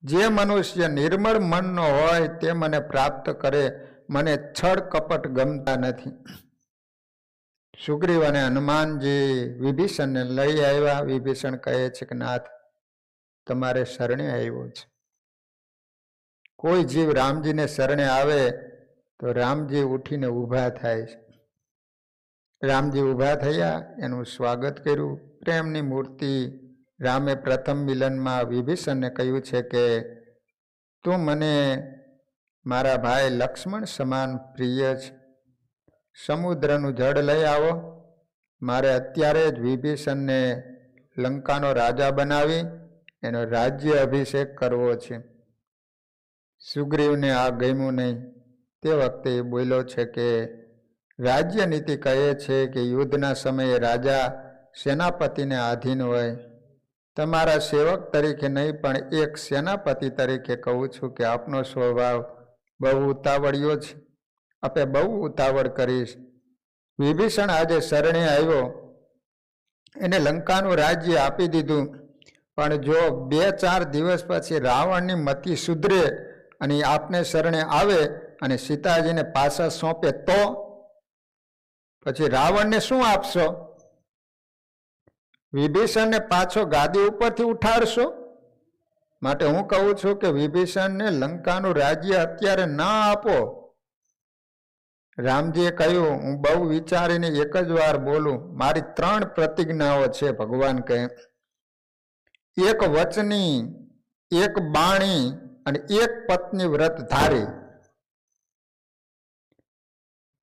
જે મનુષ્ય નિર્મળ મનનો હોય તે મને પ્રાપ્ત કરે. મને છળ કપટ ગમતા નથી. સુગ્રીવ અને હનુમાનજી વિભીષણને લઈ આવ્યા. વિભીષણ કહે છે કે નાથ, તમારે શરણે આવ્યો છે. કોઈ જીવ રામજીને શરણે આવે તો રામજી ઉઠીને ઊભા થાય છે. રામજી ઊભા થયા, એનું સ્વાગત કર્યું. પ્રેમની મૂર્તિ. રામે પ્રથમ મિલનમાં વિભીષણને કહ્યું છે કે તું મને મારા ભાઈ લક્ષ્મણ સમાન પ્રિય છે. સમુદ્રનું જળ લઈ આવો. મારે અત્યારે જ વિભીષણને લંકાનો રાજા બનાવી એનો રાજ્ય અભિષેક કરવો છે. સુગ્રીવને આ ગમ્યું નહીં. તે વખતે એ બોલ્યો છે કે રાજ્ય નીતિ કહે છે કે યુદ્ધના સમયે રાજા સેનાપતિને આધીન હોય. તમારા સેવક તરીકે નહીં પણ એક સેનાપતિ તરીકે કહું છું કે આપનો સ્વભાવ બહુ ઉતાવળિયો છે. આપે બહુ ઉતાવળ કરીશ. વિભીષણ આજે શરણે આવ્યો, એને લંકાનું રાજ્ય આપી દીધું, પણ જો 2-4 દિવસ પછી રાવણની મતિ સુધરે અને આપને શરણે આવે અને સીતાજીને પાછા સોંપે તો પછી રાવણને શું આપશો? વિભીષણને પાછો ગાદી ઉપરથી ઉઠાડશો? માટે હું કહું છું કે વિભીષણને લંકાનું રાજ્ય અત્યારે ના આપો. રામજીએ કહ્યું, હું બહુ વિચારીને એક જ વાર બોલું. મારી 3 પ્રતિજ્ઞાઓ છે. ભગવાન કહે, એક વચની, એક બાણી અને એક પત્ની વ્રત ધારી.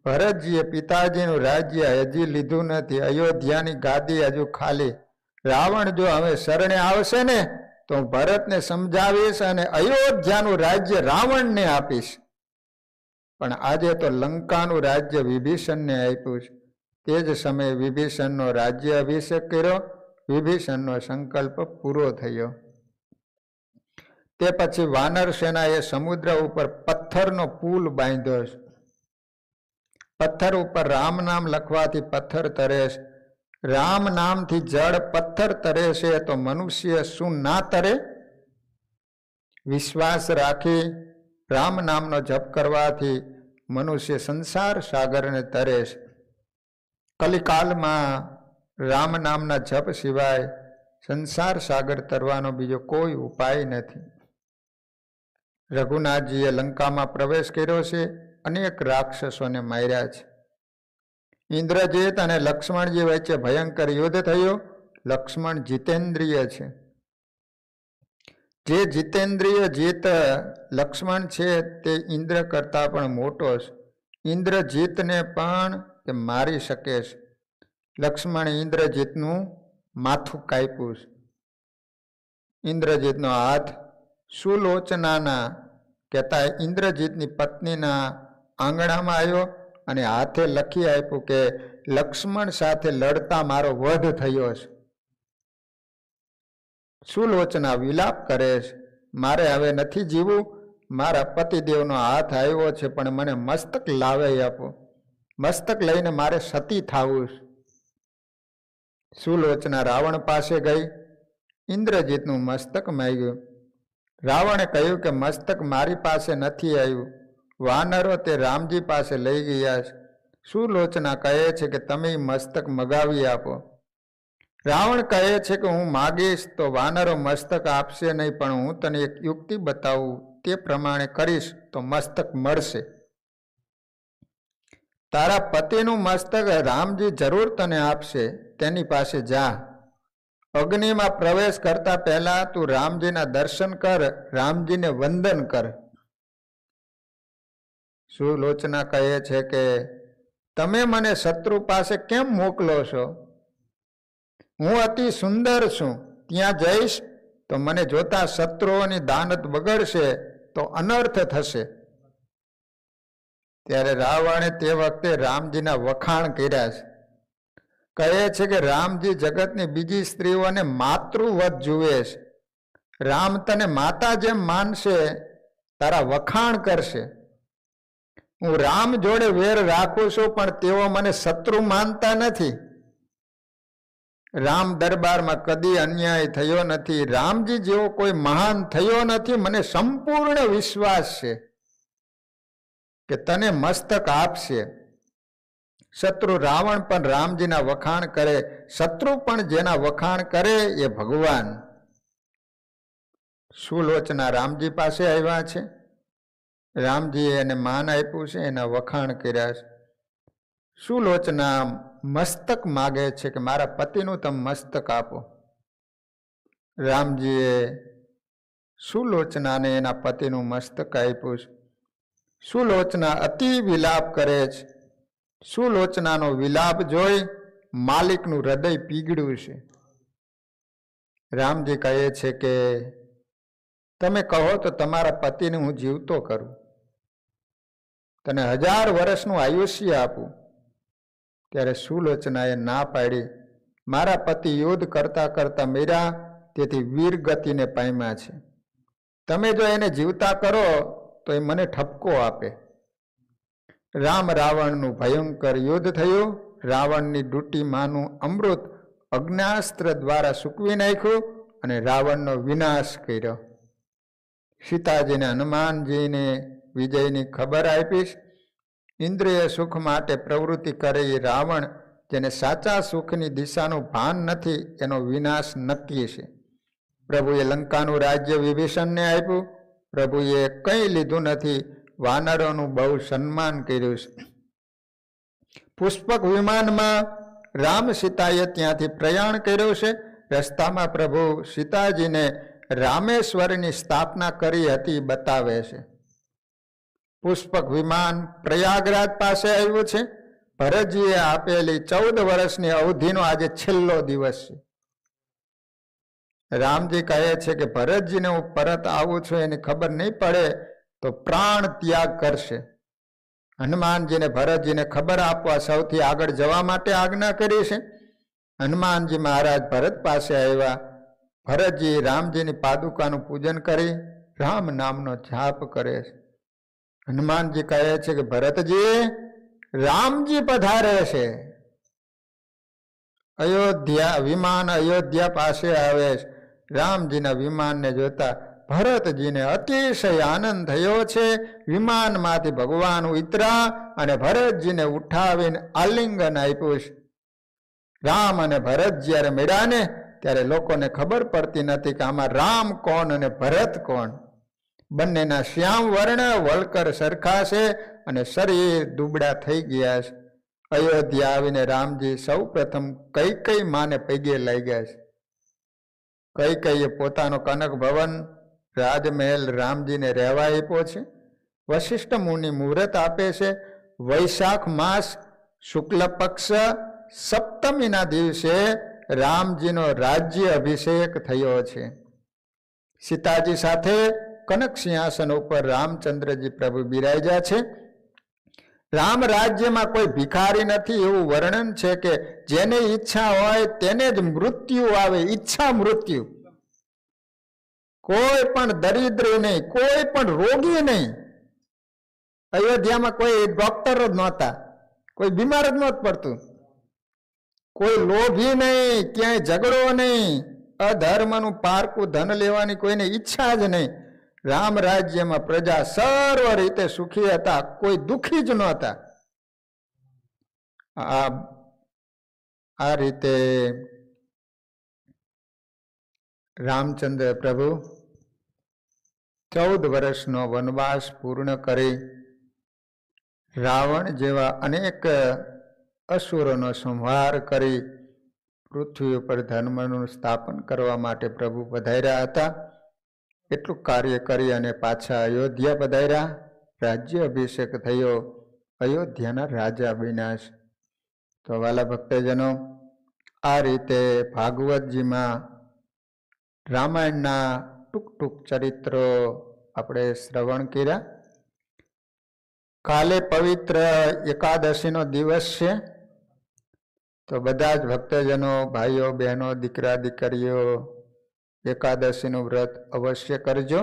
ભરતજીએ પિતાજીનું રાજ્ય હજી લીધું નથી, અયોધ્યાની ગાદી હજુ ખાલી. રાવણ જો હવે શરણે આવશે ને તો હું ભરતને સમજાવીશ અને અયોધ્યાનું રાજ્ય રાવણને આપીશ. પણ આજે તો લંકાનું રાજ્ય વિભીષણને આપ્યું છે. તે જ સમયે વિભીષણનો રાજ્ય અભિષેક કર્યો. વિભીષણનો સંકલ્પ પૂરો થયો. તે પછી વાનર સેનાએ સમુદ્ર ઉપર પથ્થરનો પુલ બાંધ્યો છે. પથ્થર ઉપર રામ નામ લખવાથી પથ્થર તરે છે. રામ નામથી જળ પથ્થર તરે છે તો મનુષ્ય શું ના તરે? વિશ્વાસ રાખી રામ નામનો જપ કરવાથી મનુષ્ય સંસાર સાગરને તરે છે. કલિકાલમાં રામ નામના જપ સિવાય સંસાર સાગર તરવાનો બીજો કોઈ ઉપાય નથી. રઘુનાથજીએ લંકામાં પ્રવેશ કર્યો છે. અનેક રાક્ષસોને માર્યા છે. ઇન્દ્રજીત અને લક્ષ્મણજી વચ્ચે ભયંકર યુદ્ધ થયું. લક્ષ્મણ જીતેન્દ્રિય છે. જે જીતેન્દ્રિય જીત લક્ષ્મણ છે તે ઇન્દ્ર કરતા પણ મોટો છે. ઇન્દ્રજીતને પણ તે મારી શકે છે. લક્ષ્મણે ઇન્દ્રજીતનું માથું કાપ્યું છે. ઇન્દ્રજીતનો હાથ સુલોચનાના કહેતા ઇન્દ્રજીતની પત્નીના આંગણામાં આવ્યો અને હાથે લખી આપ્યું કે લક્ષ્મણ સાથે લડતા મારો વધ થયો છે. સુલોચના વિલાપ કરે છે, મારે હવે નથી જીવવું. મારા પતિદેવનો હાથ આવ્યો છે પણ મને મસ્તક લાવી આપો. મસ્તક લઈને મારે સતી થવું છે. સુલોચના રાવણ પાસે ગઈ. ઇન્દ્રજીતનું મસ્તક માંગ્યું. રાવણે કહ્યું કે મસ્તક મારી પાસે નથી આવ્યું. વાનરો તે રામજી પાસે લઈ ગયા છે. સુલોચના કહે છે કે તમે મસ્તક મગાવી આપો. રાવણ કહે છે કે હું માગીશ તો વાનરો મસ્તક આપશે નહીં, પણ હું તને એક યુક્તિ બતાવું, તે પ્રમાણે કરીશ તો મસ્તક મળશે. તારા પતિનું મસ્તક રામજી જરૂર તને આપશે. તેની પાસે જા. અગ્નિમાં પ્રવેશ કરતા પહેલા તું રામજીના દર્શન કર, રામજીને વંદન કર. સુલોચના કહે છે કે તમે મને શત્રુ પાસે કેમ મોકલો છો? હું અતિ સુંદર છું. ત્યાં જઈશ તો મને જોતા શત્રુઓની દાનત બગડશે તો અનર્થ થશે. ત્યારે રાવણે તે વખતે રામજીના વખાણ કર્યા છે. કહે છે કે રામજી જગતની બીજી સ્ત્રીઓને માતૃવત જુએ છે. રામ તને માતા જેમ માનશે, તારા વખાણ કરશે. હું રામ જોડે વેર રાખું છું પણ તેઓ મને શત્રુ માનતા નથી. રામ દરબારમાં કદી અન્યાય થયો નથી. રામજી જેવો કોઈ મહાન થયો નથી. મને સંપૂર્ણ વિશ્વાસ છે કે તને મસ્તક આપશે. શત્રુ રાવણ પણ રામજીના વખાણ કરે. શત્રુ પણ જેના વખાણ કરે એ ભગવાન. સુલોચના રામજી પાસે આવ્યા છે. રામજીએ એને માન આપ્યું છે, એના વખાણ કર્યા છે. સુલોચના મસ્તક માગે છે કે મારા પતિનું તમે મસ્તક આપો. રામજીએ સુલોચનાને એના પતિનું મસ્તક આપ્યું છે. સુલોચના અતિ વિલાપ કરે છે. સુલોચનાનો વિલાપ જોઈ માલિકનું હૃદય પીગળ્યું છે. રામજી કહે છે કે તમે કહો તો તમારા પતિને હું જીવતો કરું, તને 1000 વર્ષનું આયુષ્ય આપું. ત્યારે સુલોચનાએ ના પાડી. મારા પતિ યુદ્ધ કરતા કરતા મર્યા, તેથી વીર ગતિને પામ્યા છે. તમે જો એને જીવતા કરો તો એ મને ઠપકો આપે. રામ રાવણનું ભયંકર યુદ્ધ થયું. રાવણની ડૂટીમાંનું અમૃત અગ્નાસ્ત્ર દ્વારા સૂકવી નાખ્યું અને રાવણનો વિનાશ કર્યો. સીતાજીને હનુમાનજીને વિજયની ખબર આપીશ. ઇન્દ્રિય સુખ માટે પ્રવૃત્તિ કરે એ રાવણ, જેને સાચા સુખની દિશાનું ભાન નથી, એનો વિનાશ નક્કી છે. પ્રભુએ લંકાનું રાજ્ય વિભીષણને આપ્યું. પ્રભુએ કંઈ લીધું નથી. વાનરોનું બહુ સન્માન કર્યું છે. પુષ્પક વિમાનમાં રામ સીતાએ ત્યાંથી પ્રયાણ કર્યું છે. રસ્તામાં પ્રભુ સીતાજીને રામેશ્વરની સ્થાપના કરી હતી બતાવે છે. પુષ્પક વિમાન પ્રયાગરાજ પાસે આવ્યું છે. ભરતજીએ આપેલી 14 વર્ષની અવધિનો આજે છેલ્લો દિવસ છે. રામજી કહે છે કે ભરતજીને હું પરત આવું છું એની ખબર નહીં પડે તો પ્રાણ ત્યાગ કરશે. હનુમાનજીને ભરતજીને ખબર આપવા સૌથી આગળ જવા માટે આજ્ઞા કરી છે. હનુમાનજી મહારાજ ભરત પાસે આવ્યા. ભરતજી રામજીની પાદુકાનું પૂજન કરી રામ નામનો જાપ કરે છે. હનુમાનજી કહે છે કે ભરતજી, રામજી પધારે છે. અયોધ્યા વિમાન અયોધ્યા પાસે આવે છે. રામજીના વિમાનને જોતા ભરતજીને અતિશય આનંદ થયો છે. વિમાનમાંથી ભગવાન ઉતરા અને ભરતજીને ઉઠાવીને આલિંગન આપ્યું છે. રામ અને ભરત જ્યારે મળ્યા ને ત્યારે લોકોને ખબર પડતી નથી કે આમાં રામ કોણ અને ભરત કોણ. બંનેના શ્યામ વર્ણ વળકર સરખા છે અને શરીર દુબળા થઈ ગયા છે. અયોધ્યા આવીને રામજી સૌ પ્રથમ કૈકેયી માને પગે લાગ્યા છે. કૈકેયીએ પોતાનો કનક ભવન રાજમહેલ રામજીને રહેવા આપ્યો છે. વશિષ્ઠ મુનિ મુહૂર્ત આપે છે. વૈશાખ માસ શુક્લ પક્ષ સપ્તમીના દિવસે રામજીનો રાજ્ય અભિષેક થયો છે. સીતાજી સાથે કનક સિંહાસન ઉપર રામચંદ્રજી પ્રભુ બિરાજ્યા છે. રામ રાજ્યમાં કોઈ ભિખારી નથી એવું વર્ણન છે કે જેને ઈચ્છા હોય તેને જ મૃત્યુ આવે. ઈચ્છા મૃત્યુ. કોઈ પણ દરિદ્ર નહીં, કોઈ પણ રોગી નહીં. અયોધ્યામાં કોઈ ડોક્ટર જ નહોતા, કોઈ બીમાર જ નહોતું પડતું, કોઈ લોભી નહીં, ક્યાંય ઝઘડો નહીં, અધર્મનું પારકું ધન લેવાની કોઈને ઈચ્છા જ નહીં. રામ રાજ્યમાં પ્રજા સર્વ રીતે સુખી હતા, કોઈ દુખી જ નહોતા. આ રીતે રામચંદ્ર પ્રભુ 14 વર્ષનો વનવાસ પૂર્ણ કરી રાવણ જેવા અનેક અસુરોનો સંહાર કરી પૃથ્વી ઉપર ધર્મનું સ્થાપન કરવા માટે પ્રભુ પધાર્યા હતા. એટલું કાર્ય કરી અને પાછા અયોધ્યા પધાર્યા. રાજ્ય અભિષેક થયો. અયોધ્યાના રાજા બન્યા છે. તો વાલા ભક્તજનો, આ રીતે ભાગવતજીમાં રામાયણના ટૂંક ચરિત્રો આપણે શ્રવણ કર્યા. કાલે પવિત્ર એકાદશીનો દિવસ છે. તો બધા જ ભક્તજનો, ભાઈઓ બહેનો, દીકરા દીકરીઓ એકાદશીનું વ્રત અવશ્ય કરજો.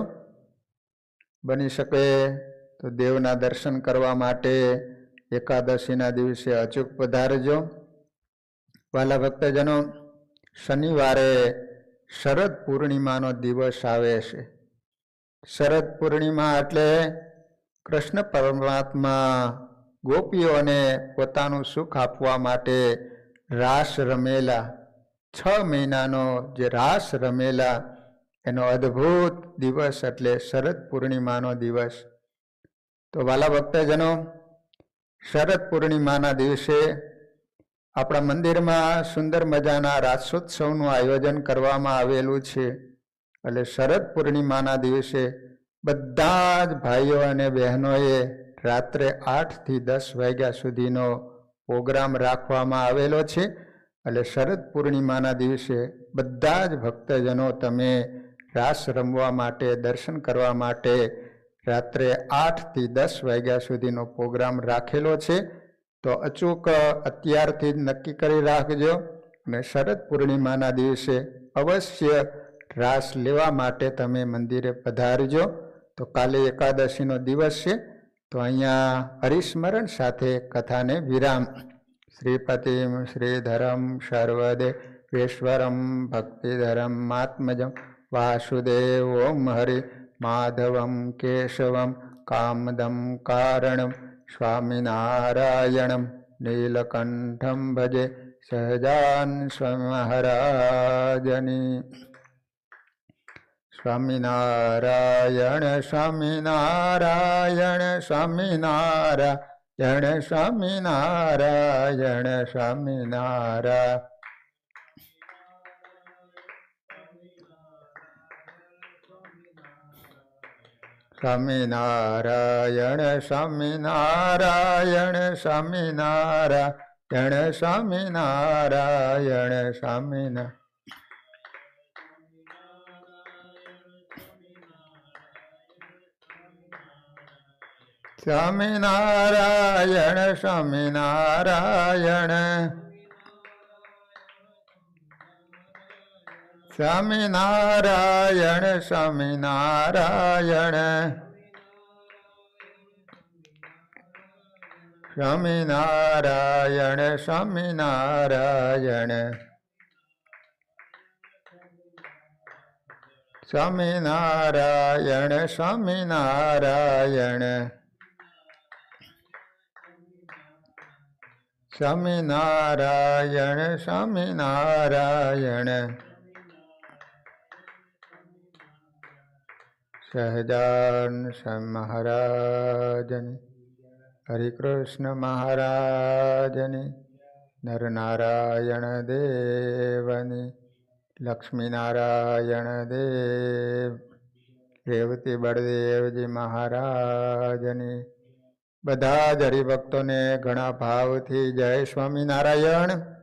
બની શકે તો દેવના દર્શન કરવા માટે એકાદશીના દિવસે અચૂક પધારજો. વાલા ભક્તજનો, શનિવારે શરદ પૂર્ણિમાનો દિવસ આવે છે. શરદ પૂર્ણિમા એટલે કૃષ્ણ પરમાત્મા ગોપીઓને પોતાનું સુખ આપવા માટે રાસ રમેલા, 6 મહિનાનો જે રાસ રમેલા એનો અદ્ભુત દિવસ એટલે શરદ પૂર્ણિમાનો દિવસ. તો વાલા ભક્તજનો, શરદ પૂર્ણિમાના દિવસે આપણા મંદિરમાં સુંદર મજાના રાસોત્સવનું આયોજન કરવામાં આવેલું છે. એટલે શરદ પૂર્ણિમાના દિવસે બધા જ ભાઈઓ અને બહેનોએ રાત્રે 8 થી 10 વાગ્યા સુધીનો પ્રોગ્રામ રાખવામાં આવેલો છે. એટલે શરદ પૂર્ણિમાના દિવસે બધા જ ભક્તજનો તમે રાસ રમવા માટે, દર્શન કરવા માટે રાત્રે 8 થી 10 વાગ્યા સુધીનો પ્રોગ્રામ રાખેલો છે. તો અચૂક અત્યારથી જ નક્કી કરી રાખજો અને શરદ પૂર્ણિમાના દિવસે અવશ્ય રાસ લેવા માટે તમે મંદિરે પધારજો. તો કાલે એકાદશીનો દિવસ છે. તો અહીંયા હરિસ્મરણ સાથે કથાને વિરામ. શ્રીપતિમ શ્રીધરમ સર્વદેવેશ્વરમ ભક્તિધરમ આત્મજમ વાસુદેવ ઓમ હરિ માધવમ કેશવમ કામદમ કારણમ સ્વામિનારાયણમ નીલકંઠમ ભજે સહજાન સ્વામી મહારાજની. સ્વામિનારાયણ સ્વામિનારાયણ સ્વામિનારાયણ સ્વામિનારાયણ સ્વામિનારાયણ. સ્વામિનારાયણ સ્વામિનારાયણ સ્વામિનારાયણ સ્વામિનારાયણ સ્વામિનારાયણ સ્વામિનારાયણ સ્વામિનારાયણ સ્વામિનારાયણ સ્વામિનારાયણ સ્વામિનારાયણ સ્વામિનારાયણ સ્વામિનારાયણ સ્વામિનારાયણ સ્વામિનારાયણ સ્વામિનારાયણ સહજાન મહારાજની હરિકૃષ્ણ મહારાજની નરનારાયણ દેવની લક્ષ્મીનારાયણ દેવ રેવતી બળદેવજી મહારાજની બધા જ હરિભક્તોને ઘણા ભાવથી જય સ્વામિનારાયણ.